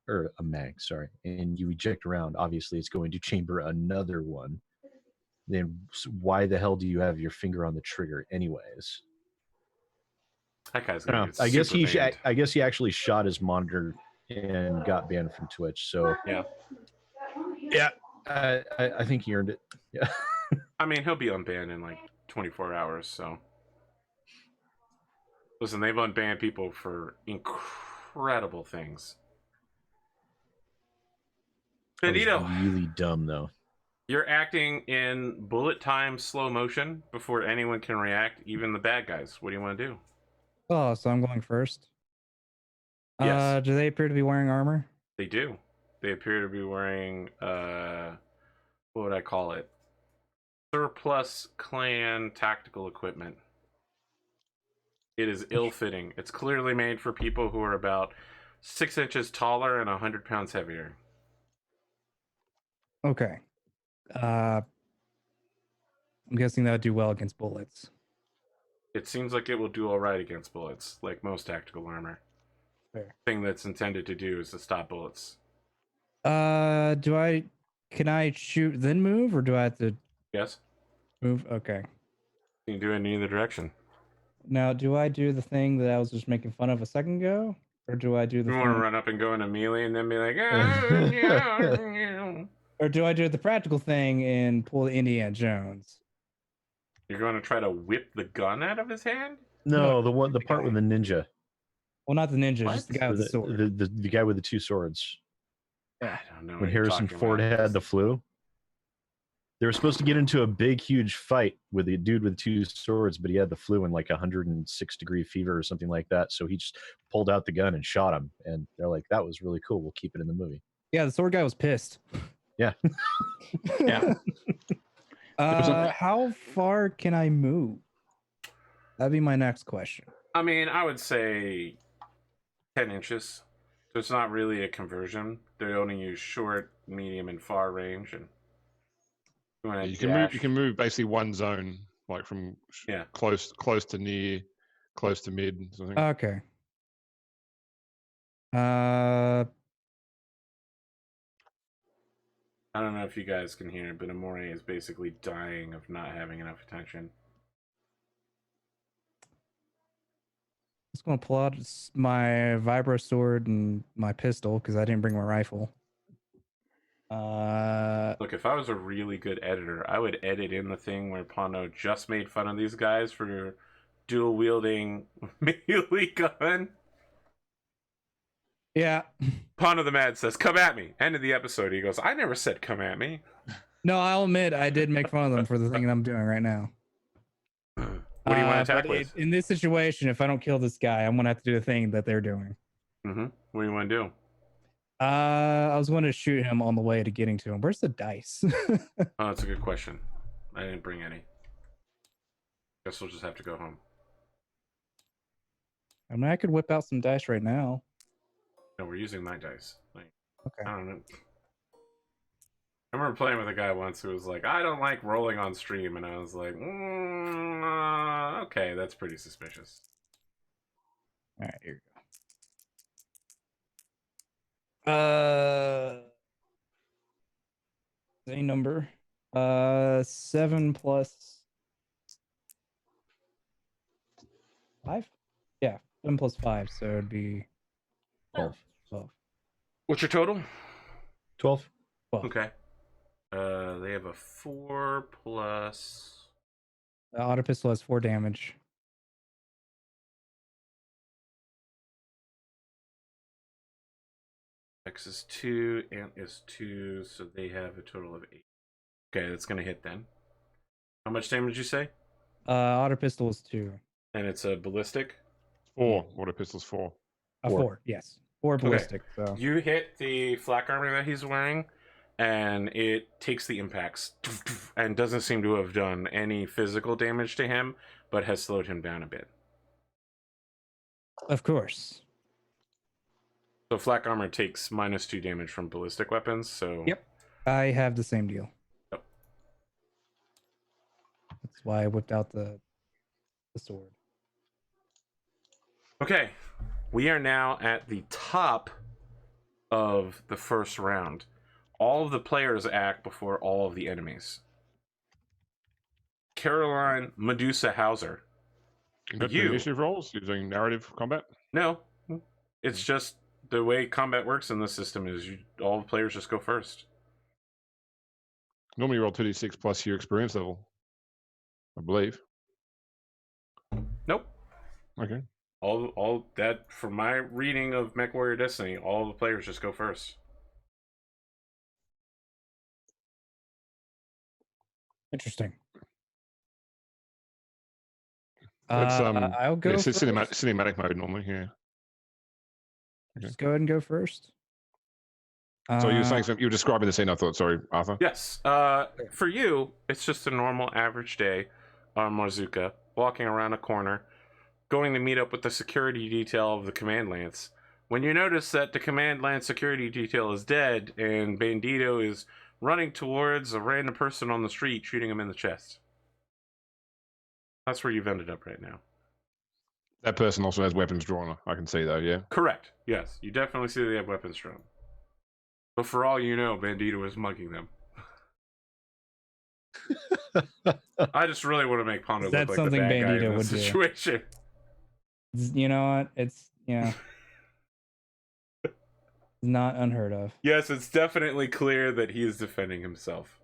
or a mag, sorry, and you eject around. Obviously, it's going to chamber another one. Then why the hell do you have your finger on the trigger, anyways? That guy's gonna get I guess super banned. I guess he actually shot his monitor and got banned from Twitch. So yeah, I think he earned it. Yeah. I mean, he'll be unbanned in like 24 hours. So listen, they've unbanned people for incredible things. Benito, really dumb though. You're acting in bullet time slow motion before anyone can react, even the bad guys. What do you want to do? Oh, so I'm going first. Yes. Do they appear to be wearing armor? They do. They appear to be wearing what would I call it? Surplus clan tactical equipment. It is ill-fitting. It's clearly made for people who are about 6 inches taller and 100 pounds heavier. Okay. I'm guessing that would do well against bullets. It seems like it will do all right against bullets, like most tactical armor. Fair. Thing that's intended to do is to stop bullets. Can I shoot then move, or do I have to Yes? move? Okay. You can do it in either direction. Now, do I do the thing that I was just making fun of a second ago? Or do I do the You thing... want to run up and go into melee and then be like, Or do I do the practical thing and pull the Indiana Jones? You're going to try to whip the gun out of his hand? No, the part with the ninja. Well, not the ninja, What? just the guy with the sword. The guy with the two swords. I don't know. When Harrison Ford had the flu, they were supposed to get into a big, huge fight with the dude with two swords, but he had the flu and like 106-degree fever or something like that. So he just pulled out the gun and shot him. And they're like, that was really cool. We'll keep it in the movie. Yeah, the sword guy was pissed. Yeah. Yeah. How far can I move? That'd be my next question. I mean, I would say 10 inches. So it's not really a conversion. They only use short, medium, and far range. And you can move basically one zone, like from close to near, close to mid. Something. Okay. I don't know if you guys can hear it, but Amore is basically dying of not having enough attention. Just gonna pull out my vibro sword and my pistol because I didn't bring my rifle. Look, if I was a really good editor, I would edit in the thing where Pondo just made fun of these guys for dual wielding melee gun. Yeah. Pondothemad says, "Come at me." End of the episode. He goes, "I never said come at me." No, I'll admit I did make fun of them for the thing that I'm doing right now. What do you want to attack with? In this situation, if I don't kill this guy, I'm gonna have to do the thing that they're doing. Mm-hmm. What do you want to do? I was going to shoot him on the way to getting to him. Where's the dice? Oh, that's a good question. I didn't bring any. Guess we'll just have to go home. I mean, I could whip out some dice right now. No, we're using my dice. Like, Okay. I don't know. I remember playing with a guy once who was like, "I don't like rolling on stream," and I was like, "Okay, that's pretty suspicious." All right, here we go. Same number. 7 plus 5? Yeah, 7 plus 5, so it'd be 12. What's your total? 12. Okay. They have a 4 plus. The auto pistol has 4 damage. X is 2, Ant is 2, so they have a total of 8. Okay, that's gonna hit then. How much damage did you say? Otter pistol is 2. And it's a ballistic? 4. Water pistol's 4. A 4, yes. 4 ballistic. So You hit the flak armor that he's wearing, and it takes the impacts and doesn't seem to have done any physical damage to him, but has slowed him down a bit. of course. So flak armor takes -2 damage from ballistic weapons, so... Yep. I have the same deal. Yep. That's why I whipped out the sword. Okay, we are now at the top of the first round. All of the players act before all of the enemies. Caroline Medusa Hauser. You. Initiative rolls using narrative combat. No, it's just the way combat works in this system is all the players just go first. Normally you roll 2d6 plus your experience level, I believe. Nope. Okay. All that, from my reading of Mechwarrior Destiny, all the players just go first. Interesting. It's I'll go it's first. cinematic mode normally, yeah. Just go ahead and go first. So you were saying something, you were describing the scene, I thought, sorry, Arthur. Yes. For you, it's just a normal average day on Marzuka, walking around a corner, going to meet up with the security detail of the command lance. When you notice that the command lance security detail is dead and Bandito is running towards a random person on the street, shooting him in the chest. That's where you've ended up right now. That person also has weapons drawn, I can see though, yeah. Correct. Yes, you definitely see they have weapons drawn. But for all you know, Bandito is mugging them. I just really want to make Pondo look like the something bad guy Bandito in this would do. situation. You know what? It's not unheard of. Yes, it's definitely clear that he is defending himself.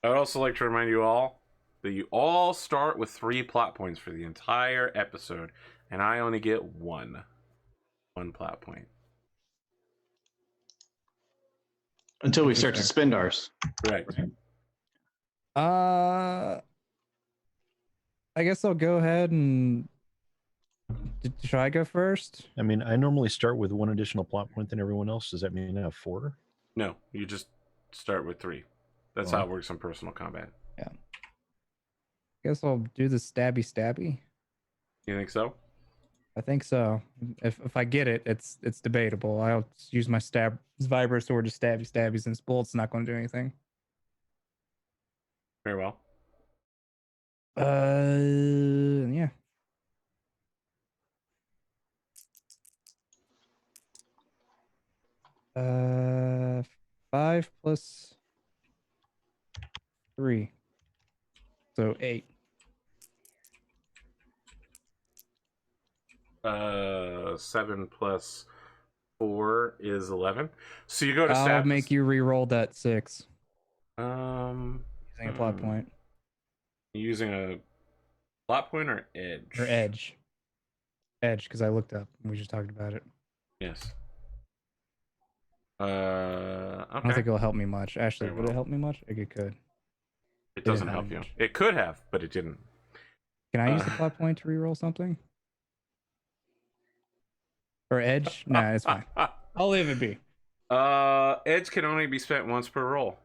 I would also like to remind you all that you all start with 3 plot points for the entire episode, and I only get one plot point. Until we start to spend ours. Right. I guess I'll go ahead and should I go first? I mean, I normally start with 1 additional plot point than everyone else. Does that mean I have 4? No, you just start with 3. That's how it works in personal combat. Yeah. Guess I'll do the stabby. You think so? I think so. If I get it, it's debatable. I'll just use my vibro sword to stabby since bullet's not going to do anything. Very well. Yeah. Uh, 5 plus 3, so 8. 7 plus 4 is 11. So you go to stab. I'll make you re-roll that 6. Using Using a plot point. Using a plot point or edge? Or edge. Edge, because I looked up and we just talked about it. Yes. I don't think Okay. it'll help me much. Actually, Very would well. it help me much? I think it could. It doesn't didn't help have you. much. It could have, but it didn't. Can I use the plot point to re-roll something? Or edge? Nah, it's fine. I'll leave it be. Edge can only be spent once per roll.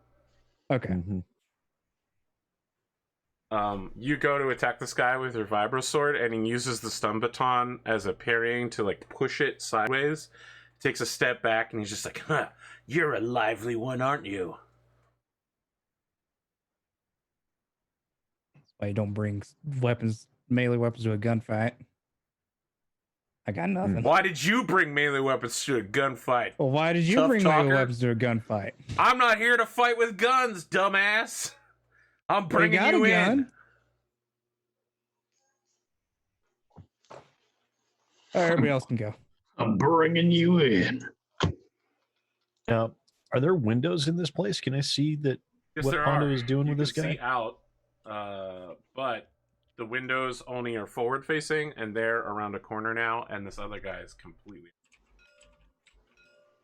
Okay. Mm-hmm. You go to attack this guy with your vibro sword, and he uses the stun baton as a parrying to like push it sideways. Takes a step back, and he's just like, "Huh, you're a lively one, aren't you?" That's why you don't bring melee weapons to a gunfight. I got nothing. Why did you bring melee weapons to a gunfight? Well, why did you Tough bring talker? melee weapons to a gunfight? I'm not here to fight with guns, dumbass. I'm Well, bringing got you a in. gun. All right, everybody else can go. I'm bringing you in. Now, are there windows in this place? Can I see that Yes, what there Pondo are. is doing You with this can guy? see out, but the windows only are forward facing, and they're around a corner now, and this other guy is completely.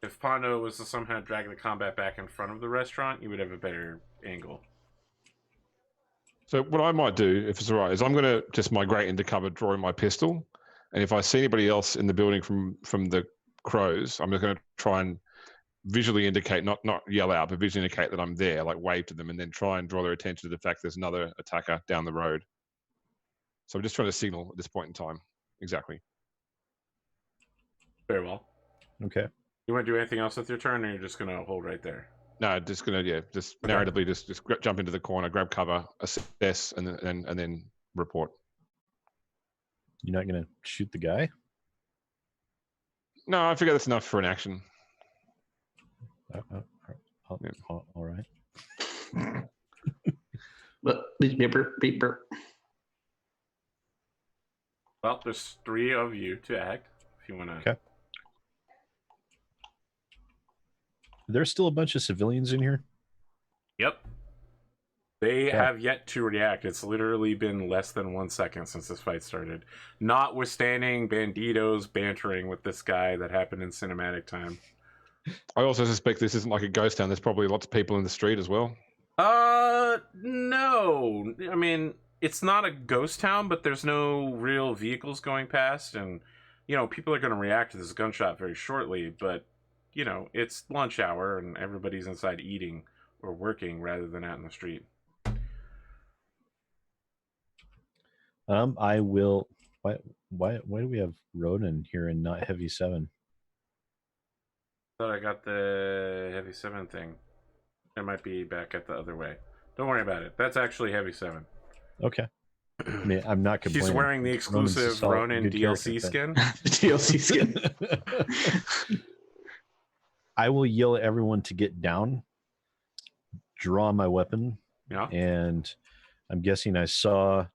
If Pondo was to somehow drag the combat back in front of the restaurant, you would have a better angle. So what I might do, if it's all right, is I'm going to just migrate into cover, drawing my pistol, and if I see anybody else in the building from the crows, I'm just going to try and visually indicate, not yell out, but visually indicate that I'm there, like wave to them, and then try and draw their attention to the fact there's another attacker down the road. So I'm just trying to signal at this point in time. Exactly. Very well. Okay. You want to do anything else with your turn, or you're just going to hold right there? No, just gonna just Okay. narratively just jump into the corner, grab cover, assess, and then report. You're not gonna shoot the guy? No, I figure that's enough for an action. All right. Well, there's 3 of you to act. If you want to. Okay. There's still a bunch of civilians in here. Yep. They Yeah. have yet to react. It's literally been less than 1 second since this fight started. Notwithstanding Bandito's bantering with this guy that happened in cinematic time. I also suspect this isn't like a ghost town. There's probably lots of people in the street as well. No. I mean, it's not a ghost town, but there's no real vehicles going past, and people are going to react to this gunshot very shortly, but it's lunch hour and everybody's inside eating or working rather than out in the street. I will. Why do we have Ronan here and not Heavy 7? Thought I got the Heavy 7 thing. It might be back at the other way. Don't worry about it. That's actually Heavy 7. Okay. I mean, I'm not complaining. She's wearing the exclusive Ronin DLC skin. DLC skin. I will yell at everyone to get down, draw my weapon, Yeah. and I'm guessing I saw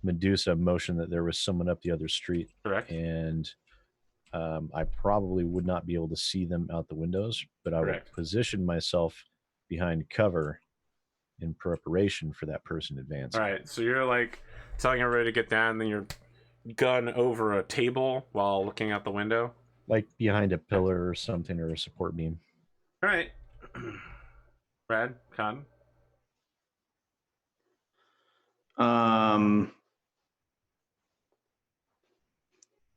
Medusa motion that there was someone up the other street. Correct. And I probably would not be able to see them out the windows, but I Correct. will position myself behind cover in preparation for that person advancing. All right. So you're like telling everybody to get down, then you're gun over a table while looking out the window. Like behind a pillar or something, or a support beam. All right. Brad, Con.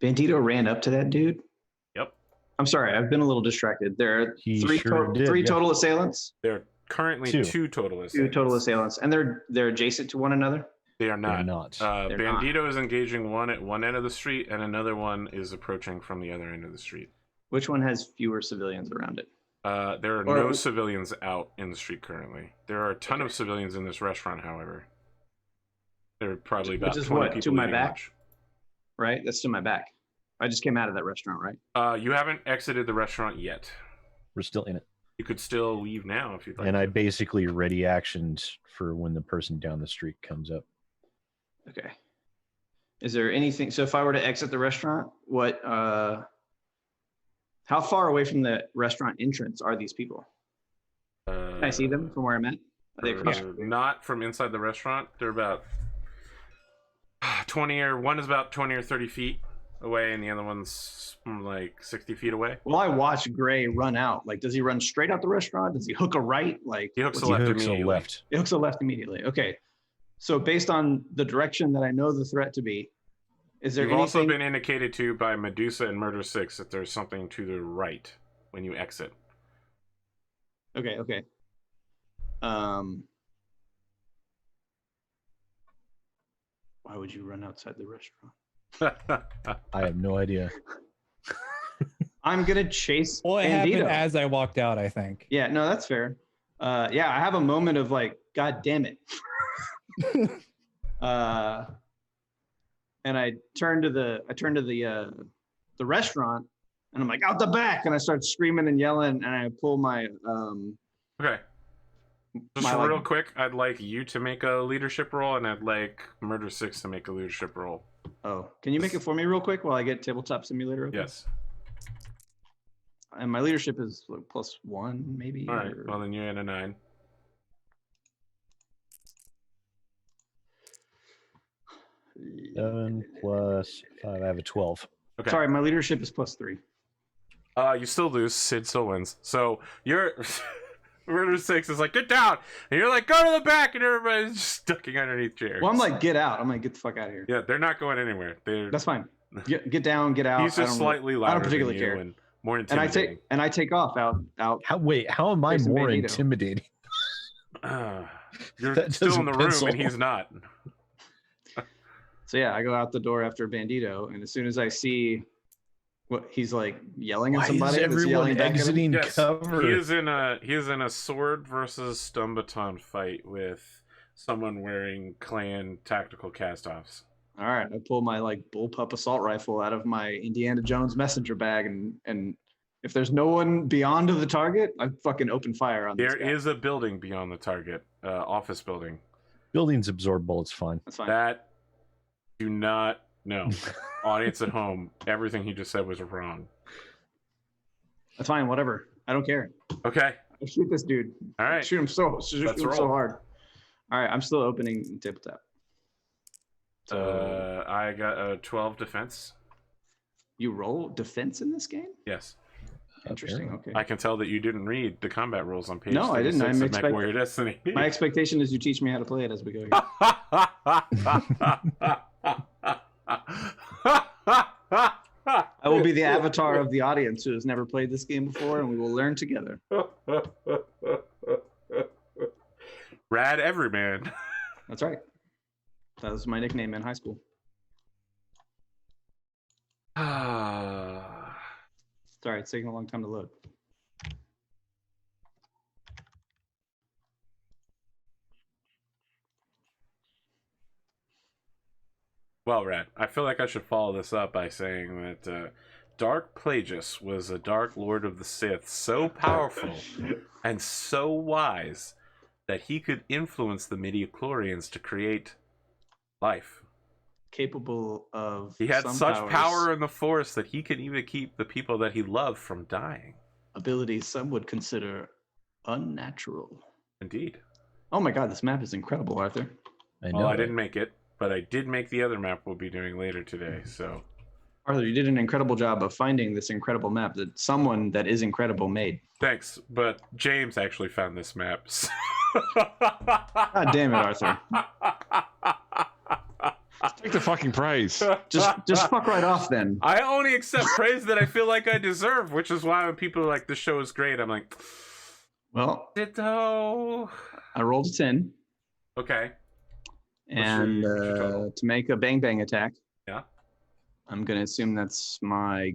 Bandito ran up to that dude. Yep. I'm sorry, I've been a little distracted. There are He three sure did, yeah. total assailants. There are currently Two. 2 total assailants. 2 total assailants, and they're adjacent to one another. They are They're not. not. They're Bandito is engaging one at one end of the street, and another one is approaching from the other end of the street. Which one has fewer civilians around it? There are no civilians out in the street currently. There are a ton of civilians in this restaurant, however. There are probably about Which is 20 what, people to my eating back? lunch. Right, that's to my back. I just came out of that restaurant, right? You haven't exited the restaurant yet. We're still in it. You could still leave now if you'd like. And I to. basically ready actioned for when the person down the street comes up. Okay. Is there anything? So if I were to exit the restaurant, what? How far away from the restaurant entrance are these people? Can I see them from where I'm at? Are they across? Not from inside the restaurant. They're about 20 or one is about 20 or 30 feet away, and the other one's like 60 feet away. Well, I watched Gray run out. Like, does he run straight out the restaurant? Does he hook a right? Like, He hooks a what's left He hooks a immediately. left. He hooks a left immediately. Okay. So based on the direction that I know the threat to be, is there You've anything? also been indicated to by Medusa and Murder 6 that there's something to the right when you exit. Okay. Okay. Why would you run outside the restaurant? I have no idea. I'm gonna chase. Well, it Bandito. happened as I walked out, I think. Yeah, no, that's fair. Yeah, I have a moment of like, God damn it. And I turn to the restaurant, and I'm like, out the back, and I start screaming and yelling, and I pull my Okay. Just My, like- real quick, I'd like you to make a leadership roll, and I'd like Murder 6 to make a leadership roll. Oh, can you make it for me real quick while I get Tabletop Simulator open? Yes. And my leadership is like +1, maybe. All right. or- Well, then you're at a 9. 7 plus 5. I have a 12. Okay. Sorry, my leadership is +3. You still lose. Sid still wins. So you're Murder 6 is like, get down, and you're like, go to the back, and everybody's just ducking underneath chairs. Well, I'm like, get out. I'm like, get the fuck out of here. yeah, they're not going anywhere. That's fine. Get down, get out. He's just slightly louder. I don't particularly than you care. and more intimidating. And I take off out. How am I There's some more Bandito. intimidating? You're That still in the doesn't room, pencil. and he's not. So yeah, I go out the door after Bandito, and as soon as I see what he's like yelling at somebody, is that's everyone yelling back at him, exiting Yes, cover? he is in a sword versus stun baton fight with someone wearing clan tactical cast-offs. all right, I pull my like bullpup assault rifle out of my Indiana Jones messenger bag, and if there's no one beyond the target, I fucking open fire on this There guy. is a building beyond the target, office building. Buildings absorb bullets fine. That's fine. That do not know. Audience at home, everything he just said was wrong. That's fine. Whatever. I don't care. Okay, I shoot this dude. all right. Shoot him so Let's roll. hard. All right, I'm still opening tabletop. So I got a 12 defense. you roll defense in this game? Yes. Interesting. Okay. I can tell that you didn't read the combat rules on page No, I didn't. 36 I'm of Mechwarrior Destiny. My expectation is you teach me how to play it as we go here. I will be the avatar of the audience who has never played this game before, and we will learn together. Rad Everyman. That's right. That was my nickname in high school. Sorry, it's taking a long time to load. Well, Rad, I feel like I should follow this up by saying that Dark Plagueis was a Dark Lord of the Sith so powerful and so wise that he could influence the midichlorians to create life. Capable of He had some such powers, power in the Force that he could even keep the people that he loved from dying. abilities some would consider unnatural. Indeed. Oh my god, this map is incredible, Arthur. I know. Well, I didn't make it, but I did make the other map we'll be doing later today, so... Arthur, you did an incredible job of finding this incredible map that someone that is incredible made. Thanks, but James actually found this map. So... God damn it, Arthur. Take the fucking praise. Just fuck right off then. I only accept praise that I feel like I deserve, which is why when people are like, the show is great, I'm like, Well, ditto. I rolled a 10. Okay. And what's your total? to make a bang bang attack, Yeah. I'm gonna assume that's my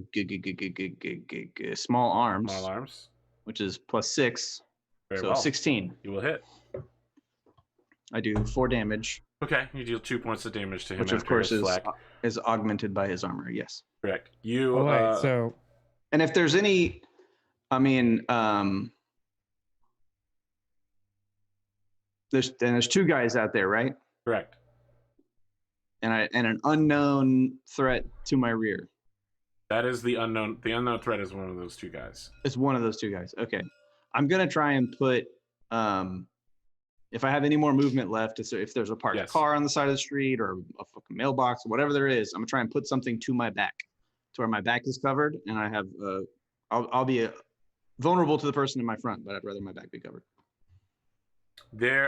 small arms, Small arms. which is +6, Very so well. 16. You will hit. I do 4 damage, Okay, you deal 2 points of damage to him. which of after course his is flak. augmented by his armor. Yes. Correct. You. Oh, wait, so And if there's any, I mean, there's 2 guys out there, right? Correct. And an unknown threat to my rear. That is the unknown. The unknown threat is one of those 2 guys. It's one of those 2 guys. Okay. I'm gonna try and put if I have any more movement left, so if there's a parked Yes. car on the side of the street or a fucking mailbox or whatever there is, I'm gonna try and put something to my back, to where my back is covered, and I have I'll be vulnerable to the person in my front, but I'd rather my back be covered.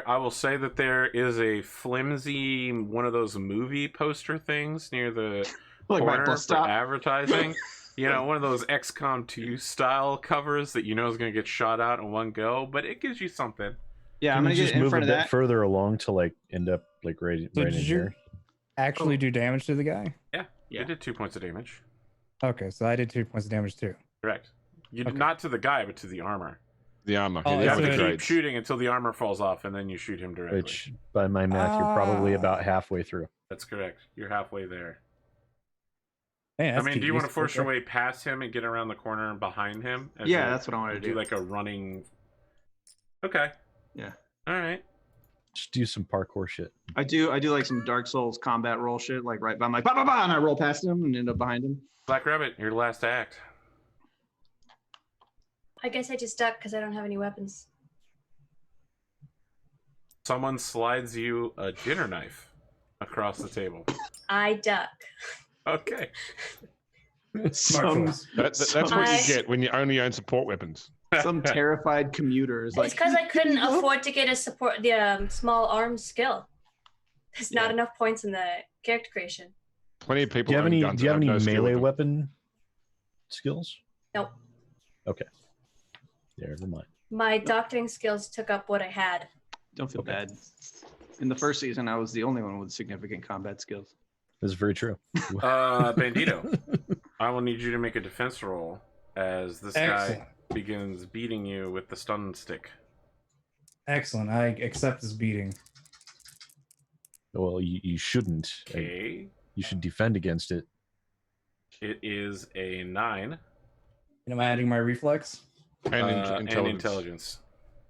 I will say that there is a flimsy one of those movie poster things near the Like my corner bus for stop. advertising. You know, one of those XCOM 2 style covers that you know is going to get shot out in one go, but it gives you something. Yeah, I'm Can gonna you get just in move a front bit of that. further along to like end up like right So in did you- here. actually do damage to the guy? Yeah, Yeah. you did 2 points of damage. Okay, so I did 2 points of damage too. Correct. You did Okay. not to the guy, but to the armor. The armor. Oh, the You have it's armor to a- keep trades. shooting until the armor falls off, and then you shoot him directly. Which, by my math, you're probably Ah. about halfway through. That's correct. You're halfway there. Man, I that's mean, do you want to tedious. force your Okay. way past him and get around the corner and behind him? as Yeah, you- that's what I wanted to do do. like a running. Okay. Yeah. All right. Just do some parkour shit. I do like some Dark Souls combat roll shit, like right by my bah, bah, bah, and I roll past him and end up behind him. Black Rabbit, your last act. I guess I just duck because I don't have any weapons. Someone slides you a dinner knife. across the table. I duck. Okay. Some, That's what you get when you only own support weapons. some terrified commuter is like. It's because I couldn't afford to get the small arms skill. There's not enough points in the character creation. Plenty of people. Do you have own any? guns Do you have that any no skill melee with them. weapon skills? Nope. Okay. Never mind. My doctoring skills took up what I had. Don't feel bad. In the first season, I was the only one with significant combat skills. This is very true. Bandito, I will need you to make a defense roll as this Excellent. guy begins beating you with the stun stick. Excellent. I accept this beating. Well, you shouldn't. Okay. You should defend against it. It is a 9. And am I adding my reflex And And intelligence. intelligence.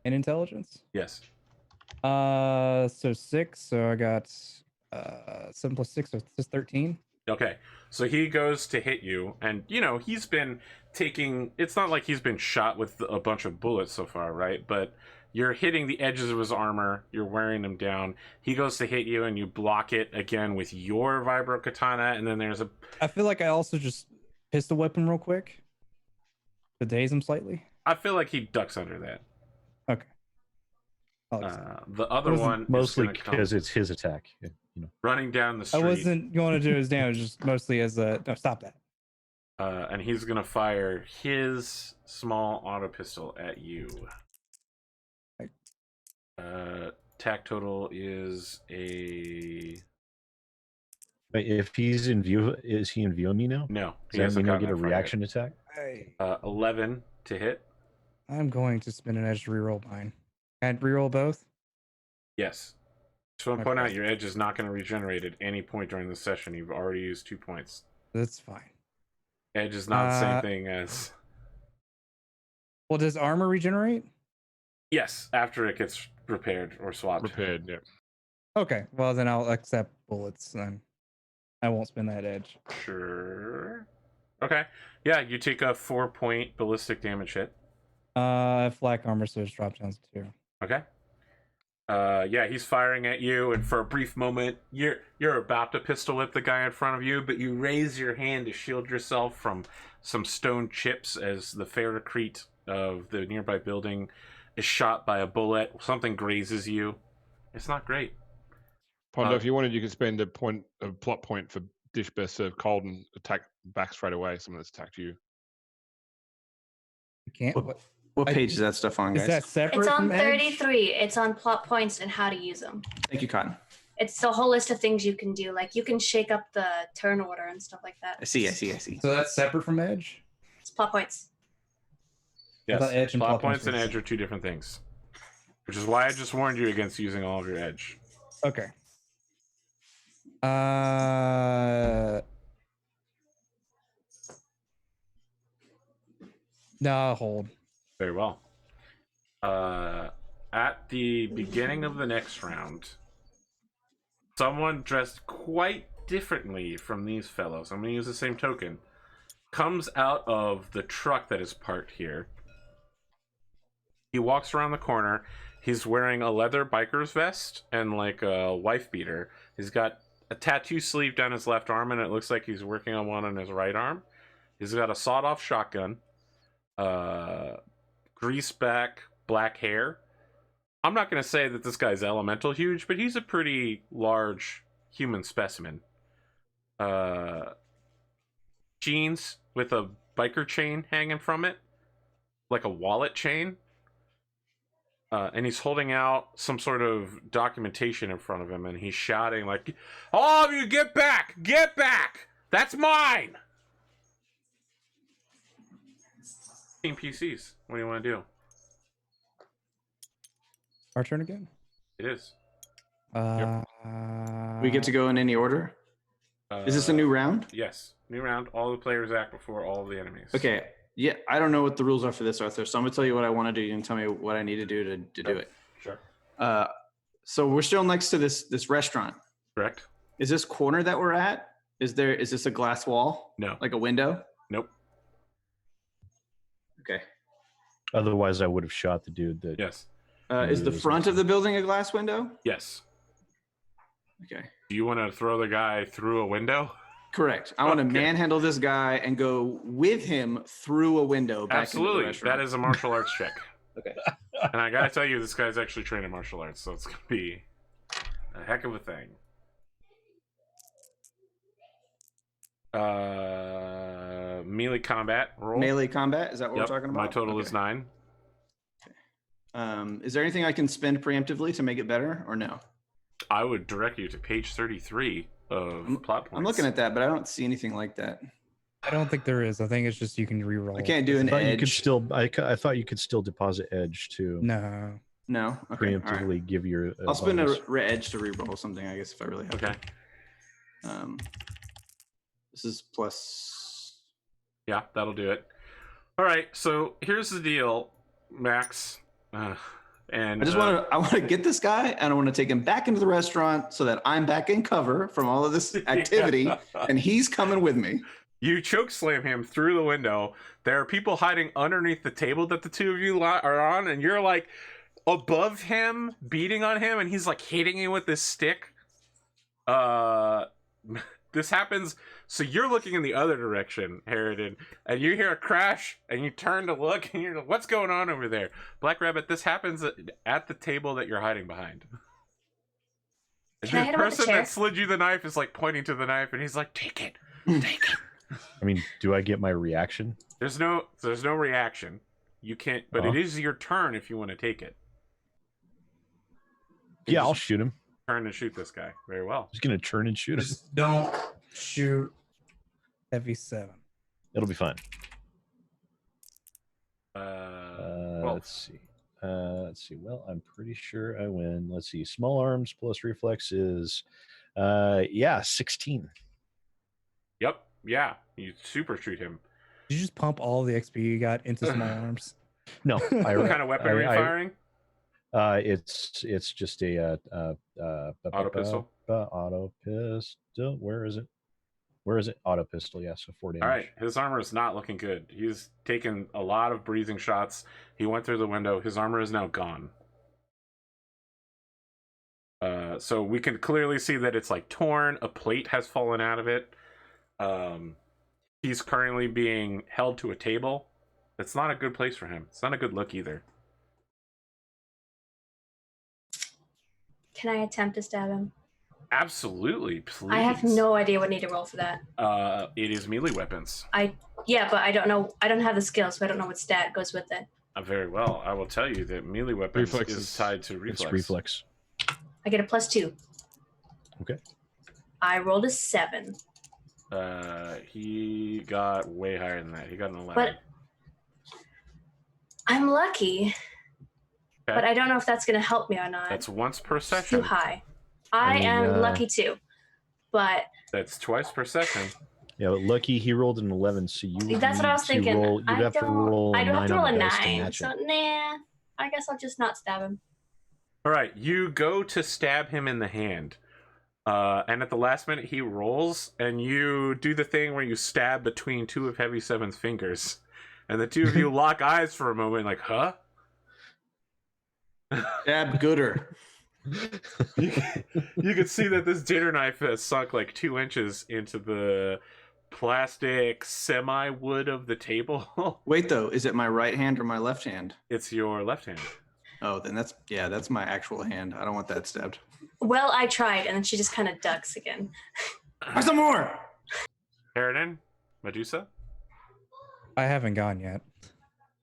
and intelligence? Yes. So 6. So I got 7 plus 6, so it's just 13. Okay. So he goes to hit you, and he's been taking. It's not like he's been shot with a bunch of bullets so far, right? But you're hitting the edges of his armor. You're wearing him down. He goes to hit you, and you block it again with your vibro katana. And then there's a. I feel like I also just pistol whip him real quick to daze him slightly. I feel like he ducks under that. Okay. I'll accept. The other one Mostly is gonna come because it's his attack. running down the I street. wasn't going to do his damage, just mostly as a. No, stop that. And he's gonna fire his small auto pistol at you. Right. Attack total is a Wait, if he's in view, is he in view of me now? no. Does that mean I get a gotten that far reaction attack? Hey, yet. 11 to hit. I'm going to spin an edge to reroll mine. Can I reroll both? Yes. Just want to point Okay. out your edge is not going to regenerate at any point during the session. You've already used 2 points. That's fine. Edge is not the same thing as. Well, does armor regenerate? Yes, after it gets repaired or swapped. Repaired, yeah. Okay, well then I'll accept bullets then. I won't spin that edge. Sure. Okay. Yeah, you take a 4-point ballistic damage hit. Flak armor, so it drops down to 2. Okay. Yeah, he's firing at you, and for a brief moment, you're about to pistol whip the guy in front of you, but you raise your hand to shield yourself from some stone chips as the ferrocrete of the nearby building is shot by a bullet. Something grazes you. It's not great. Pondo, if you wanted, you could spend a plot point for Dish Best Serve Cold and attack back straight away. Someone that's attacked you. I can't. What? What page is that stuff on, guys? Is that separate It's on from edge? 33. It's on plot points and how to use them. Thank you, Cotton. It's a whole list of things you can do. Like you can shake up the turn order and stuff like that. I see. So that's separate from edge? It's plot points. Yes, thought edge and plot plot points points and was- edge are 2 different things. Which is why I just warned you against using all of your edge. Okay. No, hold. Very well. At the beginning of the next round, someone dressed quite differently from these fellows, I'm going to use the same token, comes out of the truck that is parked here. He walks around the corner. He's wearing a leather biker's vest and like a wife beater. He's got a tattoo sleeve down his left arm, and it looks like he's working on one on his right arm. He's got a sawed-off shotgun, greaseback black hair. I'm not going to say that this guy's elemental huge, but he's a pretty large human specimen. Jeans with a biker chain hanging from it, like a wallet chain. And he's holding out some sort of documentation in front of him, and he's shouting like, "All of you, get back! Get back! That's mine!" Team PCs. What do you want to do? Our turn again? It is. We get to go in any order. Is this a new round? Yes. New round. All the players act before all of the enemies. Okay. Yeah, I don't know what the rules are for this, Arthur. So I'm gonna tell you what I want to do. You can tell me what I need to do to do it. Sure. So we're still next to this restaurant. Correct? Is this corner that we're at? Is this a glass wall? No. Like a window? Nope. Okay. Otherwise, I would have shot the dude that. Yes. Is the front of the building a glass window? Yes. Okay. Do you want to throw the guy through a window? Correct. I want to manhandle this guy and go with him through a window back into the Absolutely. restaurant. That is a martial arts check. Okay. And I gotta tell you, this guy's actually trained in martial arts, so it's gonna be a heck of a thing. Melee combat roll. Melee combat, is that what we're talking about? My total is 9. Is there anything I can spend preemptively to make it better, or no? I would direct you to page 33 of plot points. I'm looking at that, but I don't see anything like that. I don't think there is. I think it's just you can re-roll. I can't do an I thought edge. you could still. I thought you could still deposit edge to No. No. Okay. All preemptively right. give your. I'll spend bonus. a edge to reroll something, I guess, if I really have Okay. to. This is plus. Yeah, that'll do it. All right, so here's the deal, Max. And I just I want to get this guy, and I want to take him back into the restaurant so that I'm back in cover from all of this activity, and he's coming with me. You choke slam him through the window. There are people hiding underneath the table that the two of you are on, and you're like above him, beating on him, and he's like hitting you with this stick. This happens. So you're looking in the other direction, Harridan, and you hear a crash, and you turn to look, and you're like, what's going on over there? Black Rabbit, this happens at the table that you're hiding behind. Can I hit The him with the person chair? that slid you the knife is like pointing to the knife, and he's like, take it. Take it. I mean, do I get my reaction? There's no reaction. You can't, but it is your turn if you want to take it. Yeah, I'll shoot him. Turn and shoot this guy. Very well. He's gonna turn and shoot him. Just don't shoot heavy 7. It'll be fine. Well, Let's see. Well, I'm pretty sure I win. Let's see. Small arms plus reflex is, 16. Yep. Yeah. You super shoot him. Did you just pump all the XP you got into small arms? No, What kind of weapon are you firing? It's just a Auto pistol. Auto pistol. Where is it? Auto pistol. Yeah, so 4 damage. All right. His armor is not looking good. He's taken a lot of breathing shots. He went through the window. His armor is now gone. So we can clearly see that it's like torn. A plate has fallen out of it. He's currently being held to a table. It's not a good place for him. It's not a good look either. Can I attempt to stab him? Absolutely, please. I have no idea what I need to roll for that. It is melee weapons. Yeah, but I don't know. I don't have the skill, so I don't know what stat goes with it. Very well. I will tell you that melee weapons is tied to reflex. It's reflex. I get a +2. Okay. I rolled a 7. He got way higher than that. He got an 11. But I'm lucky. Okay. But I don't know if that's going to help me or not. That's once per It's session. too high. I am lucky too, but That's twice per session. Yeah, but lucky he rolled an 11, so you. that's what I was need to thinking. Roll, I have to roll. don't have to roll a 9, match so it. nah. I guess I'll just not stab him. All right, you go to stab him in the hand. And at the last minute, he rolls, and you do the thing where you stab between two of Heavy Seven's fingers. And the two of you lock eyes for a moment, like, huh? Stab gooder. You can see that this dinner knife has sunk like 2 inches into the plastic semi-wood of the table. Wait, though, is it my right hand or my left hand? It's your left hand. Oh, then that's my actual hand. I don't want that stabbed. Well, I tried, and then she just kind of ducks again. Have some more. Harridan? Medusa? I haven't gone yet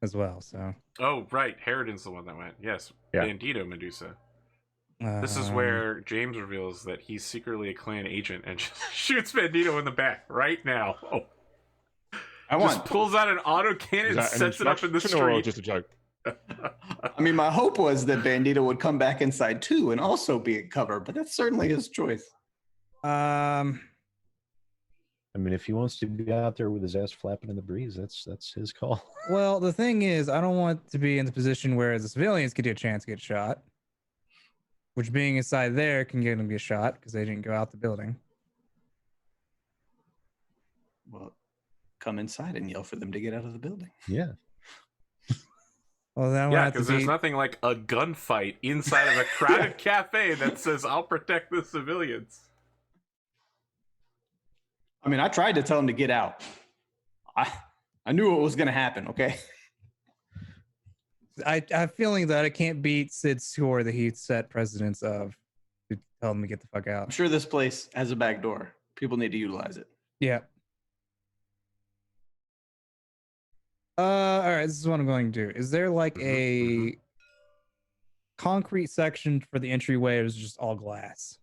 as well, so. Oh, right. Harridan's the one that went. Yes. Yeah. Bandito Medusa. This is where James reveals that he's secretly a clan agent and just shoots Bandito in the back right now. Oh. Just pulls out an autocannon and sets it up in the introduction or street. just a joke? I mean, my hope was that Bandito would come back inside too and also be in cover, but that's certainly his choice. I mean, if he wants to be out there with his ass flapping in the breeze, that's his call. Well, the thing is, I don't want to be in the position where the civilians get a chance to get shot. Which being inside there can get them get shot because they didn't go out the building. Well, come inside and yell for them to get out of the building. Yeah. Well, then Yeah, because there's nothing like a gunfight inside of a crowded cafe that says, I'll protect the civilians. I mean, I tried to tell him to get out. I knew what was going to happen, okay? I have a feeling that I can't beat Sid's score that he set precedence of to tell him to get the fuck I'm out. sure this place has a back door. People need to utilize it. Yeah. All right, this is what I'm going to do. Is there like a concrete section for the entryway, or is it just all glass?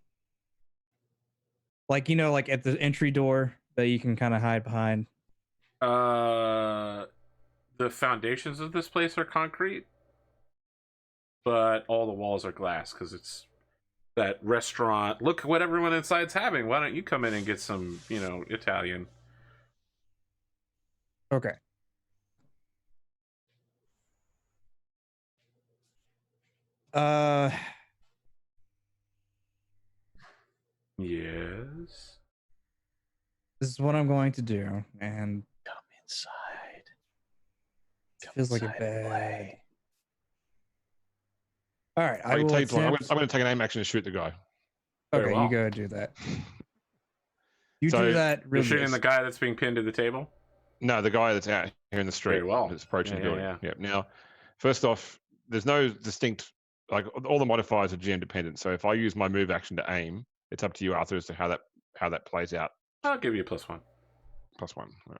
Like, you know, like at the entry door that you can kind of hide behind. The foundations of this place are concrete, but all the walls are glass because it's that restaurant. Look what everyone inside's having. Why don't you come in and get some, you know, Italian? Okay. Yes. This is what I'm going to do, and Come inside. it feels like a inside and bad. play. All right, I I'm will going to attempt. take an aim action and shoot the guy. Very Okay, well. you go do that. You So, do that. You're Really shooting the guy that's being pinned to the table? No, the guy that's out here in the street. Very well. That's approaching Yeah, the building. yeah. Yep. Now, first off, there's no distinct, like all the modifiers are GM dependent. So if I use my move action to aim, it's up to you, Arthur, as to how that plays out. I'll give you a +1. +1. All right.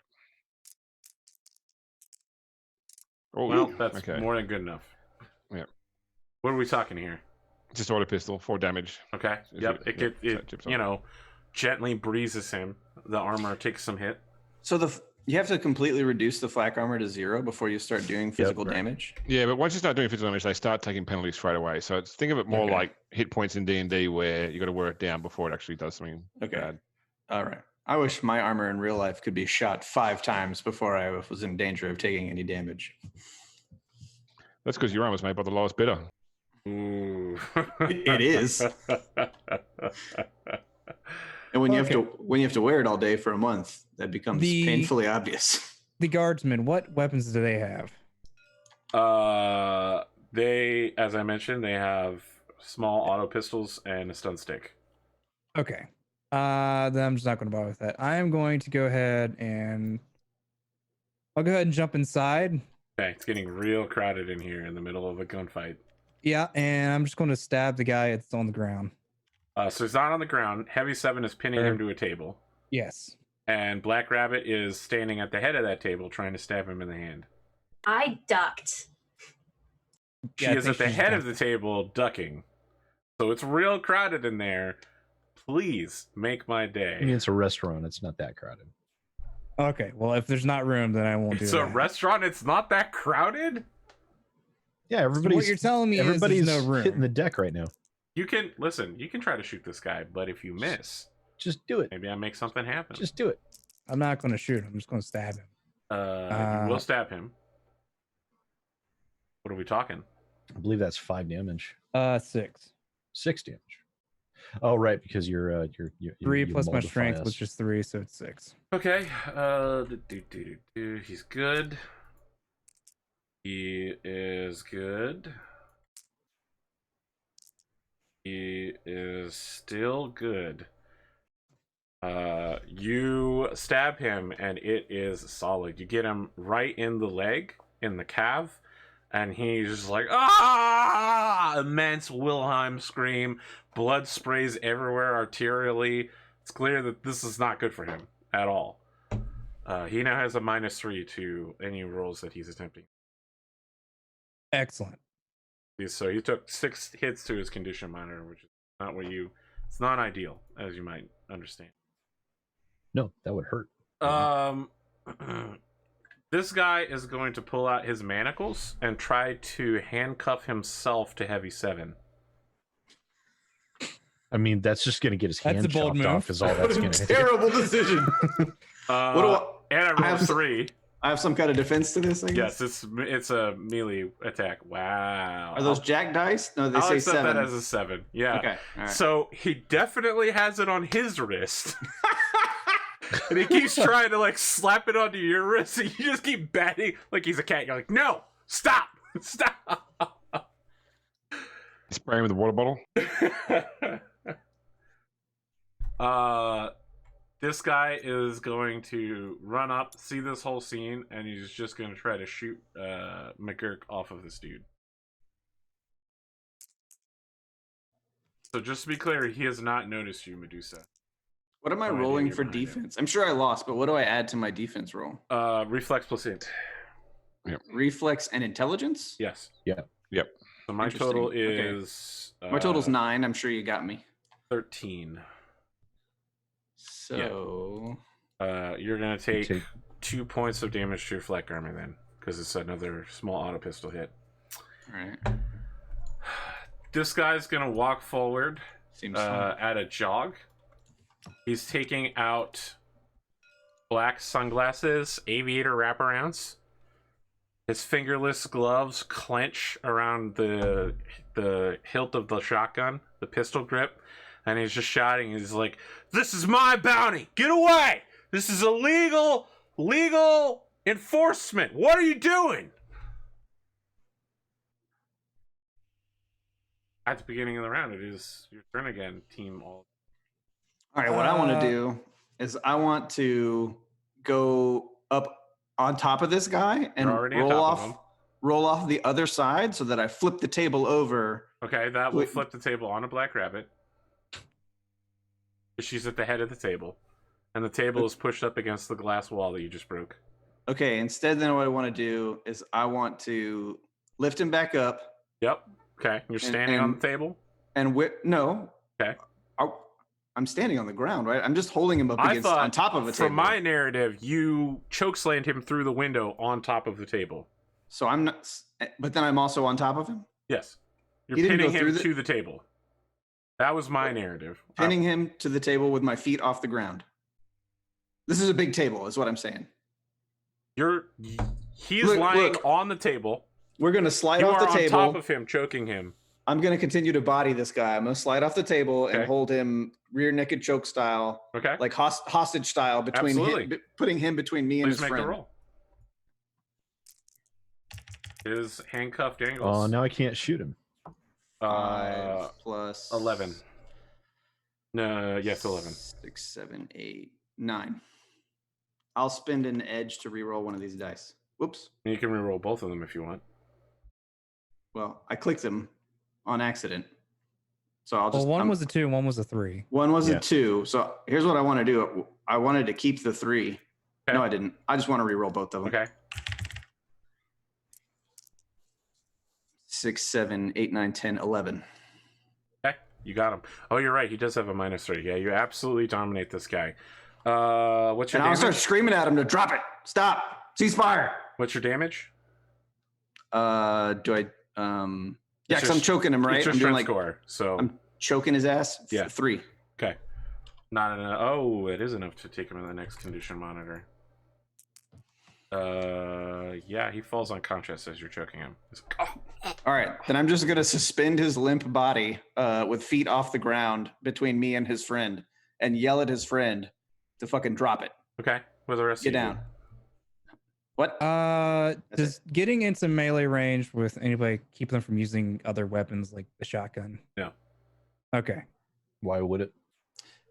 Oh, Well, that's okay. more than good enough. Yep. What are we talking here? Just auto pistol, 4 damage. Okay. Is Yep. it- It so chips you off. know, gently breezes him. The armor takes some hit. So you have to completely reduce the flak armor to 0 before you start doing physical right. damage. Yeah, but once you start doing physical damage, they start taking penalties straight away. So think of it more Okay. like hit points in D&D, where you got to wear it down before it actually does something Okay. bad. All right. I wish my armor in real life could be shot 5 times before I was in danger of taking any damage. That's because your armor's made by the lowest bidder. Ooh. It is. And when you have to wear it all day for a month, that becomes painfully obvious. The guardsmen, what weapons do they have? They, as I mentioned, they have small auto pistols and a stun stick. Okay. Then I'm just not going to bother with that. I am going to go ahead and I'll go ahead and jump inside. Okay, it's getting real crowded in here in the middle of a gunfight. Yeah, and I'm just going to stab the guy that's on the ground. So he's not on the ground. Heavy 7 is pinning him to a table. Yes. And Black Rabbit is standing at the head of that table trying to stab him in the hand. I ducked. She Yeah, I is think at the she's head dead. of the table ducking. So it's real crowded in there. Please make my day. I mean, it's a restaurant. It's not that crowded. Okay, well, if there's not room, then I won't do It's that. a restaurant. It's not that crowded. Yeah, What everybody's you're telling me is everybody's there's no room. hitting the deck right now. You can listen. You can try to shoot this guy, but if you miss, Just do it. maybe I make something happen. Just do it. I'm not going to shoot him. I'm just going to stab him. You will stab him. What are we talking? I believe that's 5 damage. 6. 6 damage. Oh, right, because you're 3 you plus my multiply strength, us. which is 3, so it's 6. Okay. He's good. He is good. He is still good. You stab him and it is solid. You get him right in the leg, in the calf, and he's just like, ah! Immense Wilhelm scream. Blood sprays everywhere arterially. It's clear that this is not good for him at all. He now has a -3 to any rolls that he's attempting. Excellent. So he took 6 hits to his condition monitor, which is not what it's not ideal, as you might understand. No, that would hurt. This guy is going to pull out his manacles and try to handcuff himself to Heavy 7. I mean, that's just going to get his That's hand a bold chopped move. off. Is all that's going to Terrible decision. And I rolled have- 3. I have some kind of defense to this, I guess. Yes, it's a melee attack. Wow. Are those jack dice? No, they I'll say accept 7. that as a 7. Yeah. Okay. All right. So he definitely has it on his wrist. And he keeps trying to like slap it onto your wrist, and you just keep batting like he's a cat. You're like, no, stop. Stop. Spray him with a water bottle. This guy is going to run up, see this whole scene, and he's just going to try to shoot McGurk off of this dude. So just to be clear, he has not noticed you, Medusa. What am I rolling for defense? I'm sure I lost, but what do I add to my defense roll? Reflex plus int. Reflex and intelligence? Yes. Yep. So my total is... My total's 9. I'm sure you got me. 13. So... You're going to take 2 points of damage to your flak armor then, because it's another small auto pistol hit. All right. This guy's going to walk forward Seems fun. at a jog. He's taking out black sunglasses, aviator wraparounds. His fingerless gloves clench around the hilt of the shotgun, the pistol grip, and he's just shouting. He's like, "This is my bounty! Get away! This is illegal, legal enforcement! What are you doing?" At the beginning of the round, it is your turn again, team. All right, what I want to do is I want to go up on top of this guy and roll off the other side so that I flip the table over. Okay, that will flip the table on a black rabbit. She's at the head of the table, and the table is pushed up against the glass wall that you just broke. Okay, instead then what I want to do is I want to lift him back up. Yep. Okay, you're standing on the table? And no. Okay. I'm standing on the ground, right? I'm just holding him up on top of a table. From my narrative, you chokeslammed him through the window on top of the table. So I'm not, but then I'm also on top of him? Yes. You're pinning him to the table. That was my narrative. Pinning him to the table with my feet off the ground. This is a big table, is what I'm saying. He's lying on the table. We're going to slide off the table. You are on top of him, choking him. I'm going to continue to body this guy. I'm going to slide off the table and hold him rear naked choke style. Okay. Like hostage style between him, putting him between me and his friend. The roll. Is handcuffed angles. Oh, now I can't shoot him. 5 plus 11. No, yes, 11. 6, 7, 8, 9. I'll spend an edge to reroll one of these dice. Whoops. You can reroll both of them if you want. Well, I clicked them on accident. So I'll just. Well, one was a 2 and one was a 3. One was a 2. So here's what I want to do. I wanted to keep the 3. Okay. No, I didn't. I just want to reroll both of them. Okay. 6, 7, 8, 9, 10, 11. Okay, you got him. Oh, you're right. He does have a -3. Yeah, you absolutely dominate this guy. What's your damage? I'll start screaming at him to drop it. Stop. Cease fire. What's your damage? Do I? Yeah, because I'm choking him, right? It's your strength score, so I'm choking his ass. Yeah, 3. Okay. Not enough. Oh, it is enough to take him to the next condition monitor. Yeah, he falls unconscious as you're choking him. All right, then I'm just gonna suspend his limp body with feet off the ground between me and his friend, and yell at his friend to fucking drop it. Okay, with the rest get of you. down. What? Does getting into melee range with anybody keep them from using other weapons like the shotgun? No. Okay. Why would it?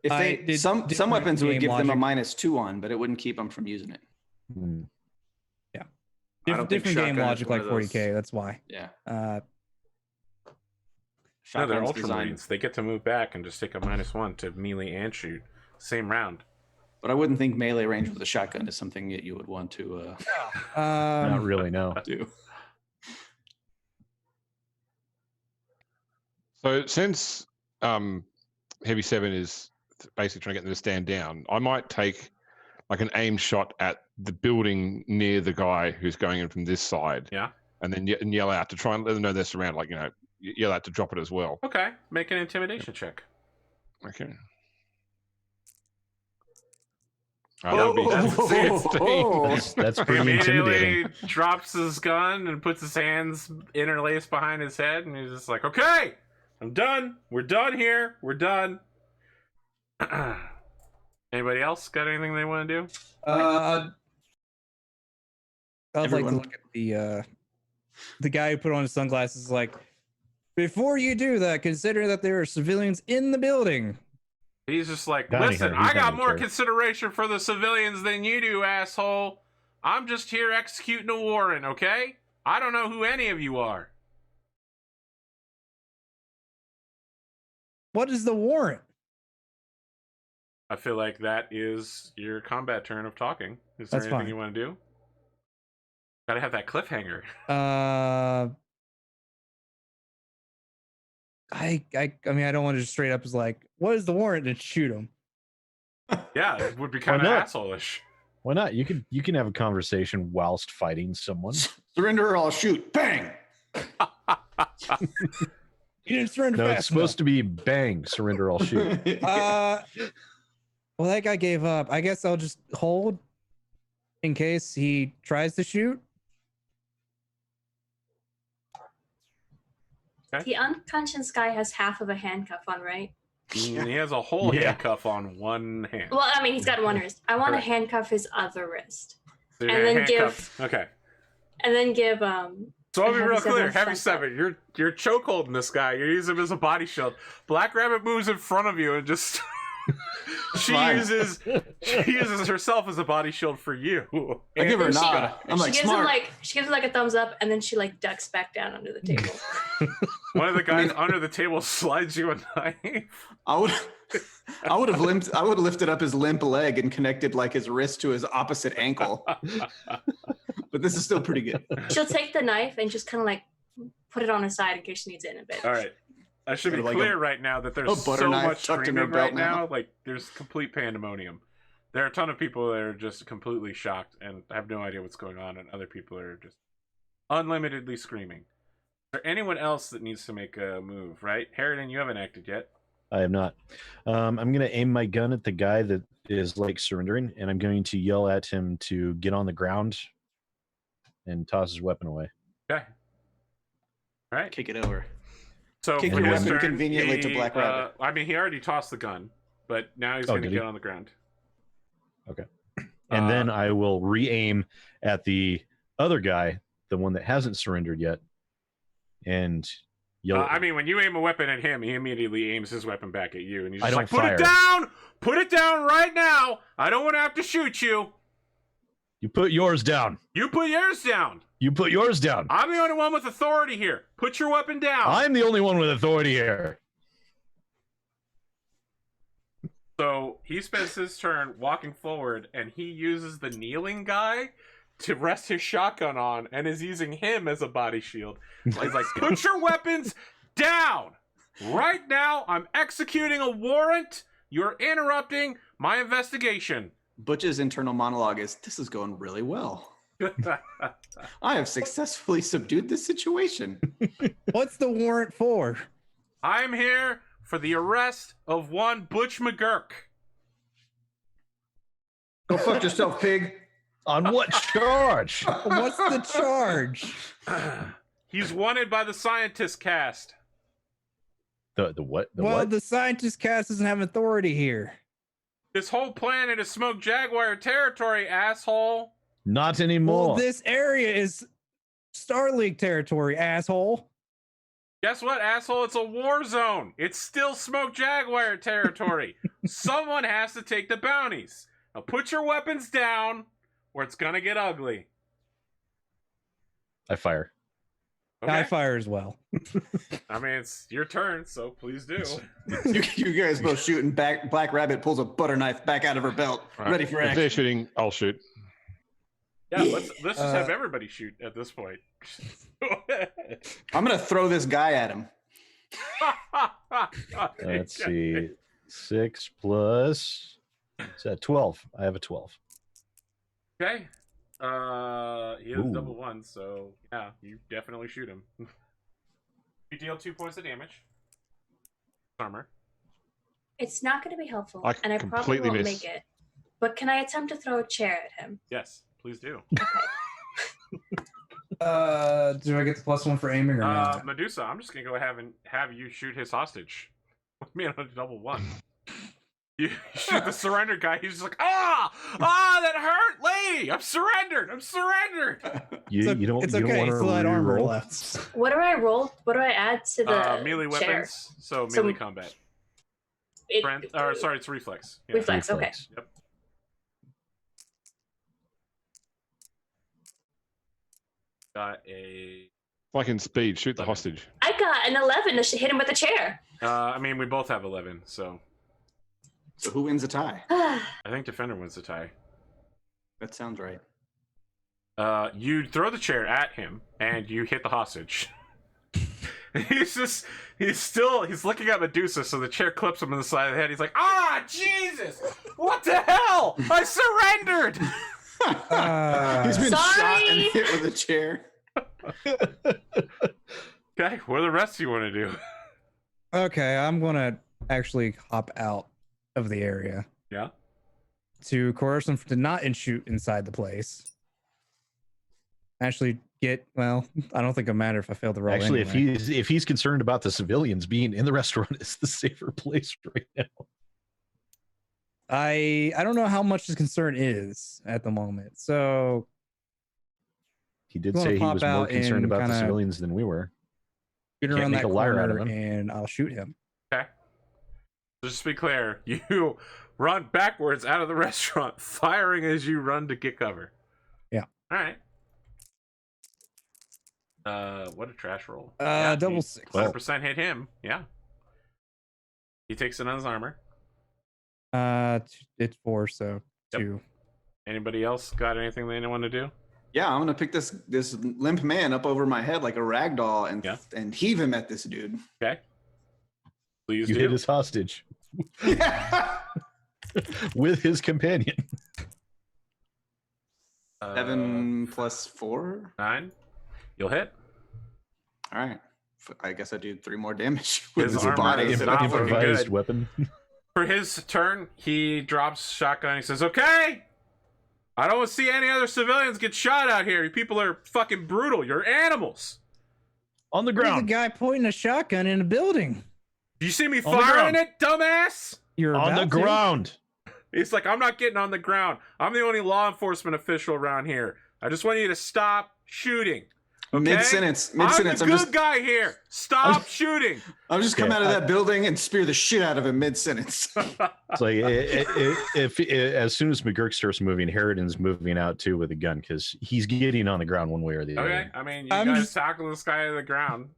If they some weapons would give them a -2 on, but it wouldn't keep them from using it. Hmm. Yeah. Different game logic like 40K. That's why. Yeah. No, they're Ultramarines. They get to move back and just take a -1 to melee and shoot. Same round. But I wouldn't think melee range with a shotgun is something that you would want to not really, no. do. So since Heavy 7 is basically trying to get them to stand down, I might take like an aim shot at the building near the guy who's going in from this side. Yeah. And then yell out to try and let them know they're surrounded, like, yell out to drop it as well. Okay. Make an intimidation check. Okay. That's pretty intimidating. He drops his gun and puts his hands interlaced behind his head, and he's just like, "Okay, I'm done. We're done here. We're done." Anybody else got anything they want to do? I'd like to look at the the guy who put on his sunglasses is like, before you do that, consider that there are civilians in the building. He's just like, Bounty listen, hunter, he I got doesn't more care. consideration for the civilians than you do, asshole. I'm just here executing a warrant, okay? I don't know who any of you are. What is the warrant? I feel like that is your combat turn of talking. Is there That's anything fine. you want to do? Gotta have that cliffhanger. I mean, I don't want to just straight up is like, what is the warrant, and shoot him. Yeah, it would be kind of not? asshole-ish. Why not? You can have a conversation whilst fighting someone. Surrender or I'll shoot. Bang! You didn't surrender No, fast it's supposed to be bang, surrender, I'll shoot. enough. Well, that guy gave up. I guess I'll just hold in case he tries to shoot. The unconscious guy has half of a handcuff on, right? He has a whole Yeah. handcuff on one hand. Well, I mean, he's got one wrist. I want to Correct. handcuff his other wrist, So you're and gonna then handcuff- Okay. and then give So I'll be Heavy real Seven clear. is Heavy stuck up. 7, you're chokeholding this guy. You're using him as a body shield. Black Rabbit moves in front of you and just she Fine. uses herself as a body shield for you. I give her a And she- nod. I'm like, she gives smart. him like a thumbs up, and then she like ducks back down under the table. One of the guys under the table slides you a knife. I would have lifted up his limp leg and connected like his wrist to his opposite ankle. But this is still pretty good. She'll take the knife and just kind of like put it on her side in case she needs it in a bit. All right. I should be Like clear right now that there's a butter so knife much tucked in her screaming belt right now. now. Like, there's complete pandemonium. There are a ton of people that are just completely shocked and have no idea what's going on, and other people are just unlimitedly screaming. Is there anyone else that needs to make a move, right? Harridan, you haven't acted yet. I have not. I'm going to aim my gun at the guy that is like surrendering, and I'm going to yell at him to get on the ground and toss his weapon away. Okay. All right. Kick it over. So Kick for your his weapon turn, conveniently to Black Rabbit. I mean, he already tossed the gun, but now he's Oh, going to did he? get on the ground. And then I will re-aim at the other guy, the one that hasn't surrendered yet, and yell. at I him. mean, when you aim a weapon at him, he immediately aims his weapon back at you, and he's I just don't like, "Put it fire. down! Put it down right now! I don't want to have to shoot you. You put yours down. You put yours down. You put yours down. I'm the only one with authority here. Put your weapon down." I'm the only one with authority here. So he spends his turn walking forward, and he uses the kneeling guy to rest his shotgun on, and is using him as a body shield. He's like, "Put your weapons down right now. I'm executing a warrant. You're interrupting my investigation." Butch's internal monologue is, "This is going really well. I have successfully subdued this situation." What's the warrant for? I'm here for the arrest of one Butch McGurk. Go fuck yourself, pig. On what charge? What's the charge? He's wanted by the scientist cast. The what? The Well, what? the scientist cast doesn't have authority here. This whole planet is Smoke Jaguar territory, asshole. Not anymore. Well, this area is Star League territory, asshole. Guess what, asshole? It's a war zone. It's still Smoke Jaguar territory. Someone has to take the bounties. Now put your weapons down, or it's gonna get ugly. I fire. Okay? I fire as well. I mean, it's your turn, so please do. You guys both shoot, and Black Rabbit pulls a butter knife back out of her belt, All right. ready for If action. they're shooting, I'll shoot. Yeah, let's just have everybody shoot at this point. I'm gonna throw this guy at him. Let's see. 6 plus. It's at 12. I have a 12. Okay. He has Ooh. double one, so yeah, you definitely shoot him. You deal 2 points of damage. Armor. It's not going to be helpful, I and I probably completely won't miss. make it. But can I attempt to throw a chair at him? Yes, please do. Do I get the +1 for aiming or not? Medusa, I'm just gonna go ahead and have you shoot his hostage. Me on a double one. You shoot the surrender guy. He's just like, that hurt, lady. I'm surrendered. You don't. It's you okay. don't want to Still had armor re-roll? left. What do I roll? What do I add to the melee chair? weapons. So melee combat. Sorry, it's reflex. Yeah. Reflex. Okay. Yep. Got a. Like in speed, shoot the hostage. I got an 11 to hit him with a chair. I mean, we both have 11, so. So who wins the tie? I think defender wins the tie. That sounds right. You throw the chair at him, and you hit the hostage. he's looking at Medusa, so the chair clips him in the side of the head. He's like, Jesus! What the hell? I surrendered! He's been shot and hit with a chair. Okay, what do the rest of you want to do? Okay, I'm gonna actually hop out of the area. Yeah. To coerce them to not shoot inside the place. Actually, I don't think it'll matter if I fail the roll. Actually, anyway. if he's concerned about the civilians being in the restaurant, it's the safer place right now. I don't know how much his concern is at the moment. So He did You wanna say he pop was more out concerned and about the kinda- civilians than we were. shoot Can't around make that a liar out of corner, him. and I'll shoot him. Okay. Just to be clear, you run backwards out of the restaurant, firing as you run to get cover. Yeah. All right. What a trash roll. Double you 6. 100% hit him. Yeah. He takes it on his armor. It's 4, so Yep. 2. Anybody else got anything they want to do? Yeah, I'm gonna pick this limp man up over my head like a rag doll and heave him at this dude. Okay. Please You do. hit his hostage with his companion. 7 plus 4. 9. You'll hit. All right. I guess I do 3 more damage with His his armor body. is not looking Improvised good. weapon. For his turn, he drops shotgun. He says, "Okay, I don't want to see any other civilians get shot out here. You people are fucking brutal. You're animals. On the There's a ground. guy pointing a shotgun in a building. Do you see me On the firing ground. it, dumbass?" You're On the about to. ground. He's like, "I'm not getting on the ground. I'm the only law enforcement official around here. I just want you to stop shooting." Okay? Mid-sentence. I'm the good guy here. Stop shooting. I'm just come out of that building and spear the shit out of him mid-sentence. It's like if as soon as McGurk starts moving, Harridan's moving out too with a gun because he's getting on the ground one way or the Okay, other. I mean, you I'm guys just- tackle this guy to the ground.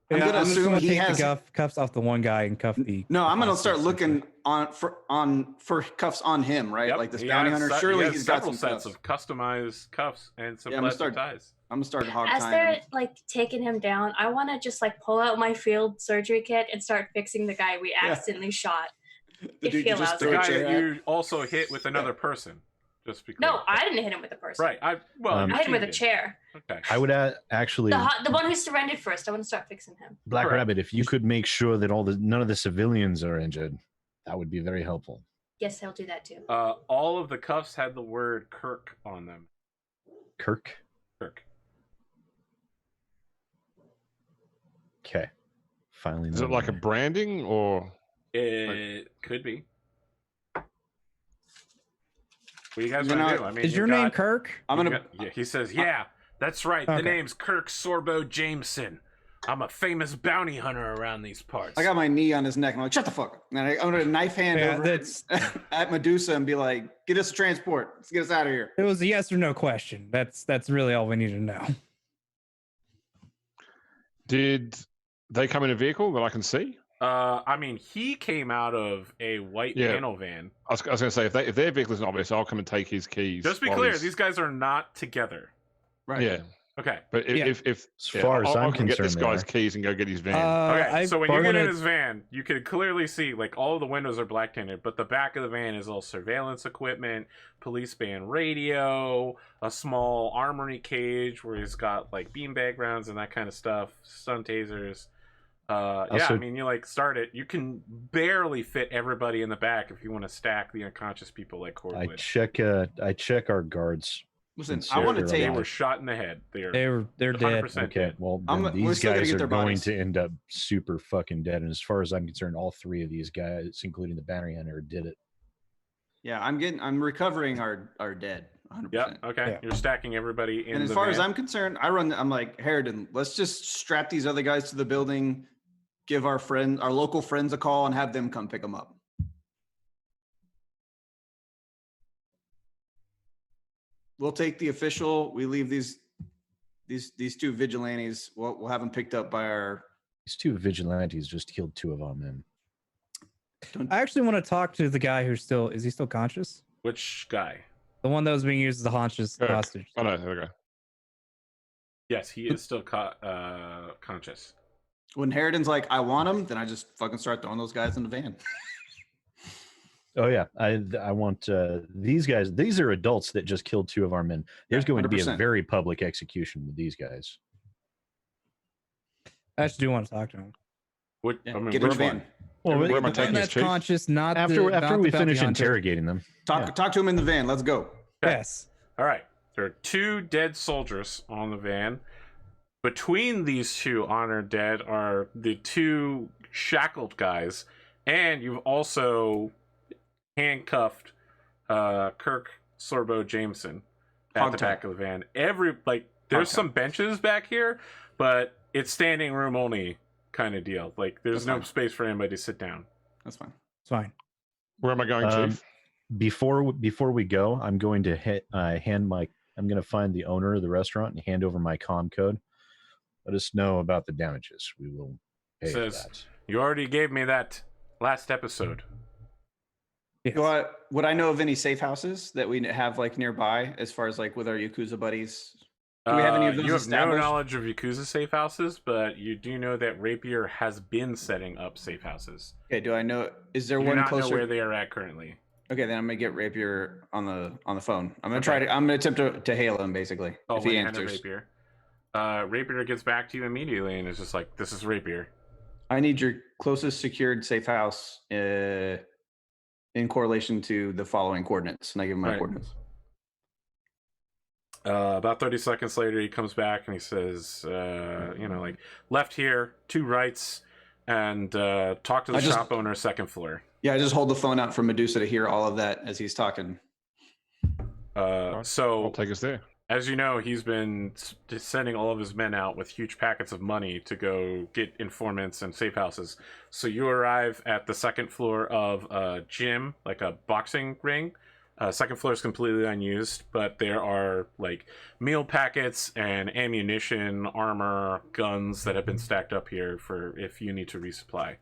I'm gonna just assume gonna he take has- the cuffs off the one guy and cuff the. No, I'm gonna hostage, start looking essentially. for cuffs on him, right? Yep, Like this he bounty has hunter. he Surely has he's got several some sets cuffs. of customized cuffs and some Yeah, I'm gonna plastic start- ties. I'm gonna start hog As tying they're him. like taking him down, I want to just like pull out my field surgery kit and start fixing the guy we accidentally shot. The if dude he you just allows The threw a guy chair that at. you also hit with another person. Just because. No, I didn't hit him with a person. Right. I I hit him with a did. chair. Okay. I would actually, The one who surrendered first. I want to start fixing him. Black Correct. Rabbit, if you could make sure that none of the civilians are injured, that would be very helpful. Yes, I'll do that too. All of the cuffs had the word Kirk on them. Kirk. Kirk. Okay. Finally. Is it like a branding or? It could be. What do you guys You want to know, do? I mean, Is you your name got- Kirk? I'm you gonna. got- yeah, he says, "Yeah, that's right. The Okay. name's Kirk Sorbo Jameson. I'm a famous bounty hunter around these parts." I got my knee on his neck. I'm like, shut the fuck up. And I'm gonna knife hand Yeah, over that's- at Medusa and be like, get us a transport. Let's get us out of here. It was a yes or no question. That's really all we need to know. Did they come in a vehicle that I can see? I mean, he came out of a white Yeah. panel van. I was going to say if their vehicle isn't obvious, I'll come and take his keys. Just be while clear, he's- these guys are not together. Right. Yeah, Okay. but Yeah. if As far as I'll I'm come get this concerned, guy's they are. keys and go get his van. Okay, I so when you get in bargained- his van, you can clearly see like all of the windows are black tinted, but the back of the van is all surveillance equipment, police band radio, a small armory cage where he's got like beanbag rounds and that kind of stuff, stun tasers. Yeah, I Also- mean, you like start it. You can barely fit everybody in the back if you want to stack the unconscious people like Cord I would. check our guards. Listen, And I want to Sarah They take. alive. were shot in the head. They're they're dead. 100% Okay, dead. well, I'm- then we're these still gonna guys get are their going bodies. to end up super fucking dead. And as far as I'm concerned, all 3 of these guys, including the bounty hunter, did it. Yeah, I'm recovering our dead. 100%. Yeah. Okay. Yeah. You're stacking everybody in. And as far as I'm concerned, I'm like, Harridan, let's just strap these other guys to the building, give our local friends a call, and have them come pick them up. We'll take the official. We leave these two vigilantes. We'll have them picked up by our. These two vigilantes just killed 2 of our men. I actually want to talk to the guy who's still. Is he still conscious? Which guy? The one that was being used as a hostage. Oh no, there we go. Yes, he is still conscious. When Harridan's like, I want him, then I just fucking start throwing those guys in the van. Oh yeah, I want these guys. These are adults that just killed 2 of our men. There's going to be a 100%. very public execution with these guys. I actually do want to talk to him. What? Yeah, I mean, get in the which van. one? Well, Where am I The one taking his that's chief? conscious, not after not we the finish bounty hunter. interrogating them. Talk to him in the van. Let's go. Yes. All right. There are 2 dead soldiers on the van. Between these 2 honored dead are the 2 shackled guys, and you've also handcuffed Kirk Sorbo Jameson at the back of the van. There's some benches back here, but it's standing room only kind of deal. Like there's That's no fine. space for anybody to sit down. That's fine. It's fine. Where am I going, Chief? Before we go, I'm going to I'm going to find the owner of the restaurant and hand over my comm code. Let us know about the damages. We will pay for Says- that. You already gave me that last episode. Yes. Would I know of any safe houses that we have like nearby, as far as like with our Yakuza buddies? Do we have any of those You have no established? knowledge of Yakuza safe houses, but you do know that Rapier has been setting up safe houses. Okay, do I know? Is there You do one not know closer? where they are at currently. Okay, then I'm gonna get Rapier on the phone. I'm gonna Okay. I'm gonna attempt to hail him basically Oh, if he when answers. Rapier. Rapier gets back to you immediately and is just like, "This is Rapier." I need your closest secured safe house in correlation to the following coordinates, and I give him my Right. coordinates. About 30 seconds later, he comes back and he says, like left here, 2 rights, and talk to the shop owner, 2nd floor. Yeah, I just hold the phone out for Medusa to hear all of that as he's talking. I'll So, take us there. as you know, he's been sending all of his men out with huge packets of money to go get informants and safe houses. So you arrive at the 2nd floor of a gym, like a boxing ring. 2nd floor is completely unused, but there are like meal packets and ammunition, armor, guns that have been stacked up here for if you need to resupply.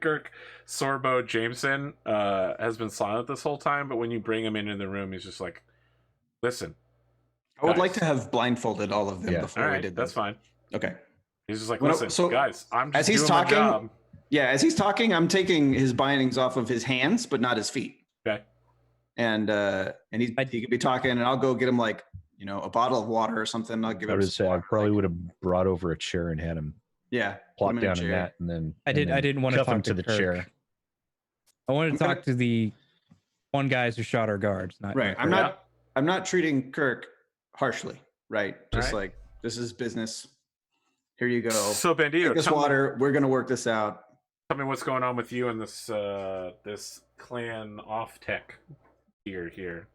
Kirk Sorbo Jameson has been silent this whole time, but when you bring him into the room, he's just like, "Listen, I would guys." like to have blindfolded all of them Yeah. before All we right, did that's this. fine." Okay. He's just like, Well, "Listen, so guys, I'm just as he's doing my talking- job." Yeah, as he's talking, I'm taking his bindings off of his hands, but not his feet. Okay. And he could be talking, and I'll go get him like a bottle of water or something. I'll give I him. would some say I water, probably like- would have brought over a chair and had him Yeah. put plop him in a down in chair. that, and then I didn't want to cuff him talk to the Kirk. chair. I wanted to I'm talk gonna- to the one guys who shot our guards. Right. I'm Kirk. not treating Kirk harshly. Right. Just Right. like this is business. Here you go. So Bandito, Take this water. We're gonna work this out. tell me what's going on with you and this this clan off tech here.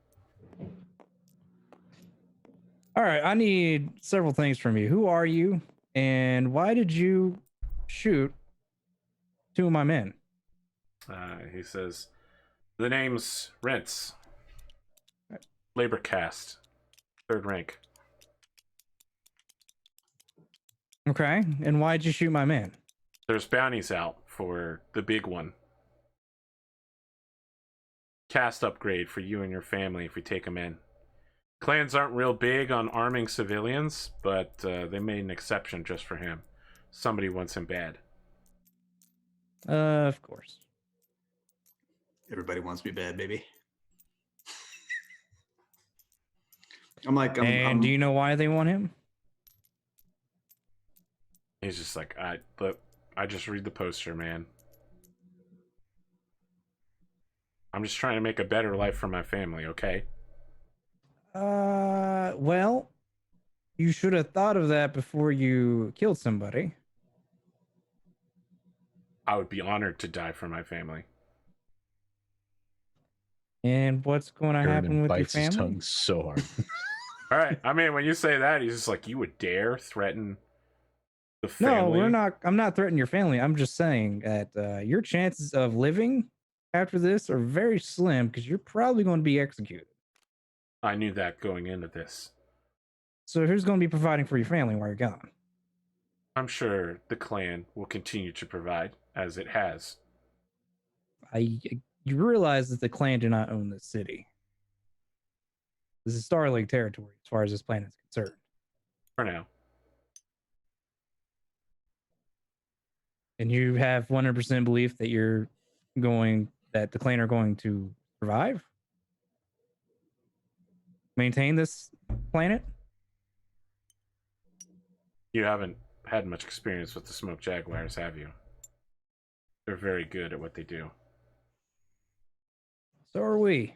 All right, I need several things from you. Who are you, and why did you shoot 2 of my men? He says, "The name's Rents. Labor caste, 3rd rank." Okay, and why'd you shoot my man? There's bounties out for the big one. Caste upgrade for you and your family if we take them in. Clans aren't real big on arming civilians, but they made an exception just for him. Somebody wants him bad. Of course. Everybody wants me bad, baby. I'm like, And do you know why they want him? He's just like, I just read the poster, man. I'm just trying to make a better life for my family, okay? Well, you should have thought of that before you killed somebody. I would be honored to die for my family. And what's going to happen Harriman with your bites his family? tongue so hard. All right. I mean, when you say that, he's just like, you would dare threaten the family? No, we're not. I'm not threatening your family. I'm just saying that your chances of living after this are very slim because you're probably going to be executed. I knew that going into this. So who's going to be providing for your family while you're gone? I'm sure the clan will continue to provide as it has. You realize that the clan do not own this city. This is Starlink territory as far as this planet is concerned. For now. And you have 100% belief that that the clan are going to survive? Maintain this planet? You haven't had much experience with the smoke jaguars, have you? They're very good at what they do. So are we.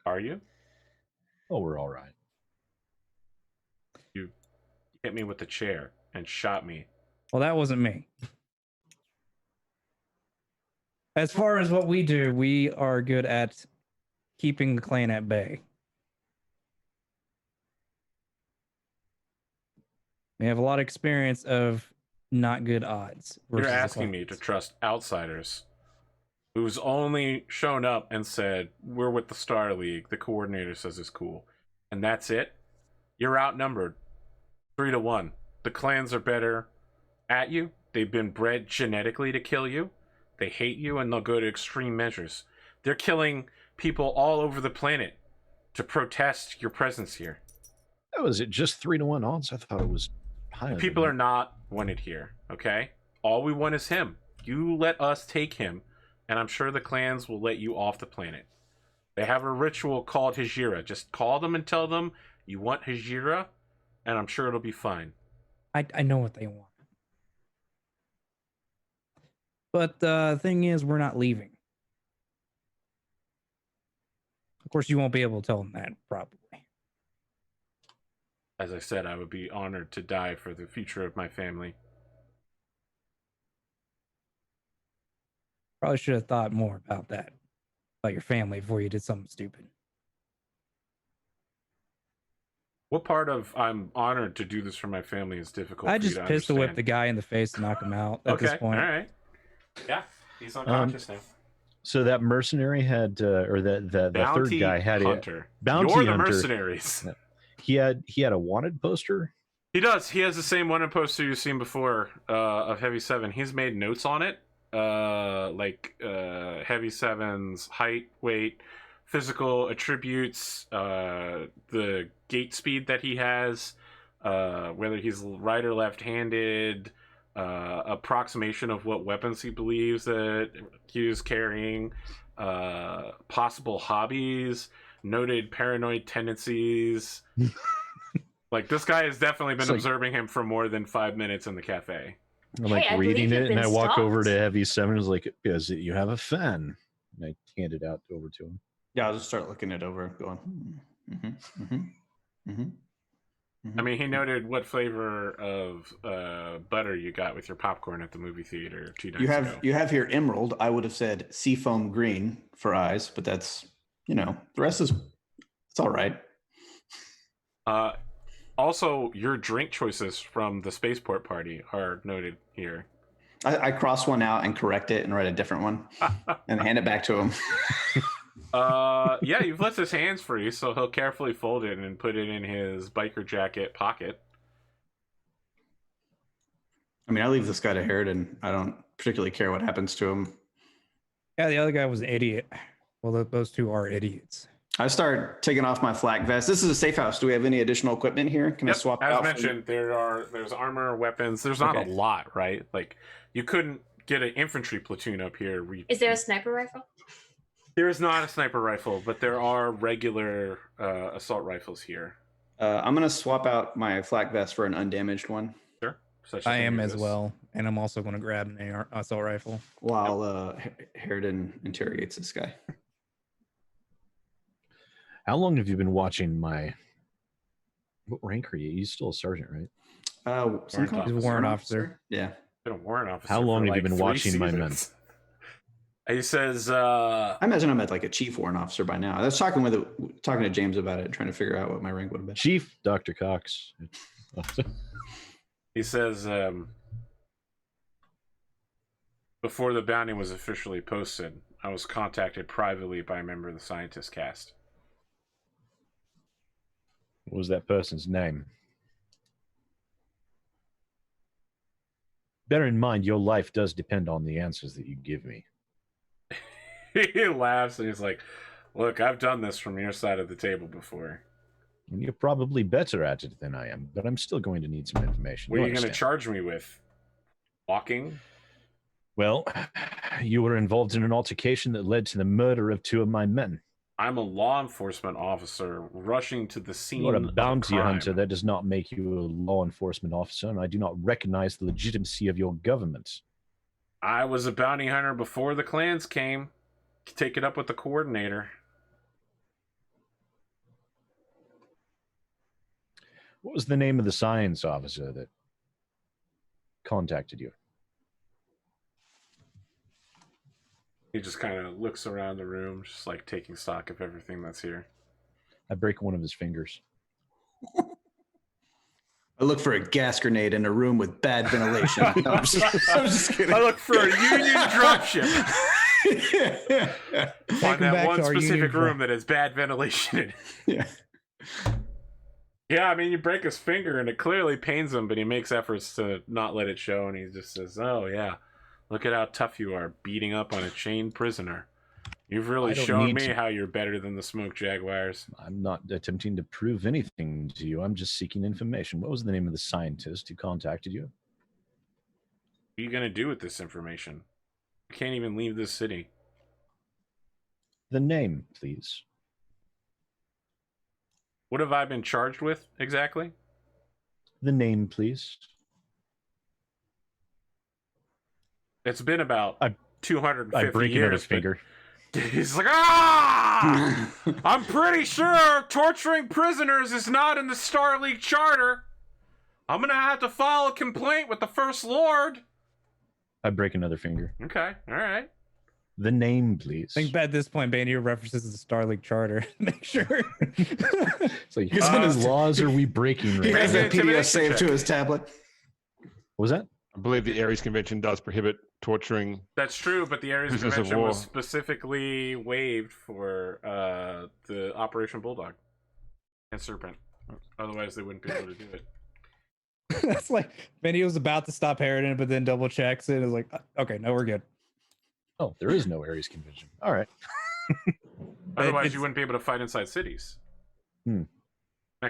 Are you? Oh, we're all right. You hit me with the chair and shot me. Well, that wasn't me. As far as what we do, we are good at keeping the clan at bay. We have a lot of experience of not good odds. You're asking me to trust outsiders who's only shown up and said, we're with the Star League, the coordinator says it's cool, and that's it? You're outnumbered 3-1. The clans are better at you. They've been bred genetically to kill you. They hate you, and they'll go to extreme measures. They're killing people all over the planet to protest your presence here. Oh, is it just 3-1 odds? I thought it was higher. People are not wanted here, okay? All we want is him. You let us take him, and I'm sure the clans will let you off the planet. They have a ritual called Hijira. Just call them and tell them you want Hijira, and I'm sure it'll be fine. I know what they want. But the thing is, we're not leaving. Of course, you won't be able to tell them that, probably. As I said, I would be honored to die for the future of my family. Probably should have thought more about that, about your family, before you did something stupid. What part of I'm honored to do this for my family is difficult I for you just to pistol whip the understand? guy in the face and knock him out at this point. All right. Yeah, he's unconscious now. So that mercenary had, or the third Bounty guy had hunter. a bounty You're the hunter. mercenaries. He had a wanted poster. He does. He has the same wanted poster you've seen before of Heavy 7. He's made notes on it, like Heavy 7's height, weight, physical attributes, the gait speed that he has, whether he's right or left-handed, approximation of what weapons he believes that he is carrying, possible hobbies, noted paranoid tendencies. Like, this guy has definitely been observing him for more than 5 minutes in the cafe. I'm like Hey, I reading believe it, you've and I been walk over to stalked. Heavy 7 and is like, "Is it you have a fan?" And I hand it out over to him. Yeah, I'll just start looking it over, going. I mean, he noted what flavor of butter you got with your popcorn at the movie theater 2 nights ago. You have here emerald. I would have said seafoam green for eyes, but that's, the rest is, it's all right. Also, your drink choices from the spaceport party are noted here. I cross one out and correct it and write a different one and hand it back to him. Yeah, you've left his hands free, so he'll carefully fold it and put it in his biker jacket pocket. I mean, I leave this guy to Harridan. I don't particularly care what happens to him. Yeah, the other guy was an idiot. Well, those two are idiots. I start taking off my flak vest. This is a safe house. Do we have any additional equipment here? Can I swap As out? mentioned, there's armor, weapons. There's not a lot, right? Like, you couldn't get an infantry platoon up here. Is there a sniper rifle? There is not a sniper rifle, but there are regular assault rifles here. I'm going to swap out my flak vest for an undamaged one. Sure. I am as well, and I'm also going to grab an AR assault rifle. While Harridan interrogates this guy. How long have you been watching my? What rank are you? You're still a sergeant, right? Some kind He's a of warrant officer. Yeah. Been a warrant officer. How long for have you like been 3 watching my seasons. He says, I imagine I'm at like a chief warrant officer by now. I was talking to James about it, trying to figure out what my rank would have been. Chief Dr. Cox. he says, before the bounty was officially posted, I was contacted privately by a member of the scientist cast. What was that person's name? Bear in mind, your life does depend on the answers that you give me. He laughs and he's like, look, I've done this from your side of the table before. And you're probably better at it than I am, but I'm still going to need some information. What are you going to charge me with? Walking? Well, you were involved in an altercation that led to the murder of 2 of my men. I'm a law enforcement officer rushing to the scene. You are a of bounty crime. hunter. That does not make you a law enforcement officer, and I do not recognize the legitimacy of your government. I was a bounty hunter before the clans came. Take it up with the coordinator. What was the name of the science officer that contacted you? He just kind of looks around the room, just like taking stock of everything that's here. I break one of his fingers. I look for a gas grenade in a room with bad ventilation. No, I'm just kidding. I look for a Union dropship. Find that one specific room that has bad ventilation in it. Yeah. Yeah, I mean, you break his finger and it clearly pains him, but he makes efforts to not let it show, and he just says, oh, yeah, look at how tough you are beating up on a chained prisoner. You've really shown me how you're better than the Smoke Jaguars. I'm not attempting to prove anything to you. I'm just seeking information. What was the name of the scientist who contacted you? What are you going to do with this information? You can't even leave this city. The name, please. What have I been charged with exactly? The name, please. It's been about 250 I break years. another finger. He's like, ah! I'm pretty sure torturing prisoners is not in the Star League Charter. I'm going to have to file a complaint with the First Lord. I break another finger. Okay, all right. The name, please. I think at this point, Bandier references the Star League Charter. Make sure. It's like, what kind of laws are we breaking He right has now? that PDF saved to his tablet. What was that? I believe the Ares Convention does prohibit torturing. That's true, but the Ares Prisoners of Convention was war. specifically waived for the Operation Bulldog and Serpent. Otherwise, they wouldn't be able to do it. That's like Benny was about to stop Harridan, but then double checks it. Is like, okay, no, we're good. Oh, there is no Ares Convention. All right. Otherwise, you wouldn't be able to fight inside cities. Hmm.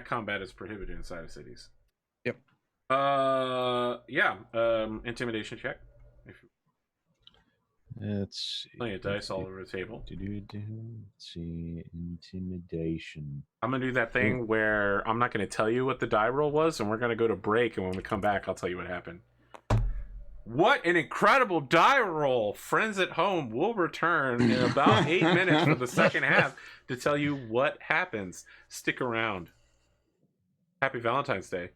Combat is prohibited inside of cities. Yep. Yeah. Intimidation check. Let's see. Plenty of dice all over the table. Let's see. Intimidation. I'm gonna do that thing where I'm not gonna tell you what the die roll was, and we're gonna go to break, and when we come back, I'll tell you what happened. What an incredible die roll! Friends at home will return in about 8 minutes for the second half to tell you what happens. Stick around. Happy Valentine's Day.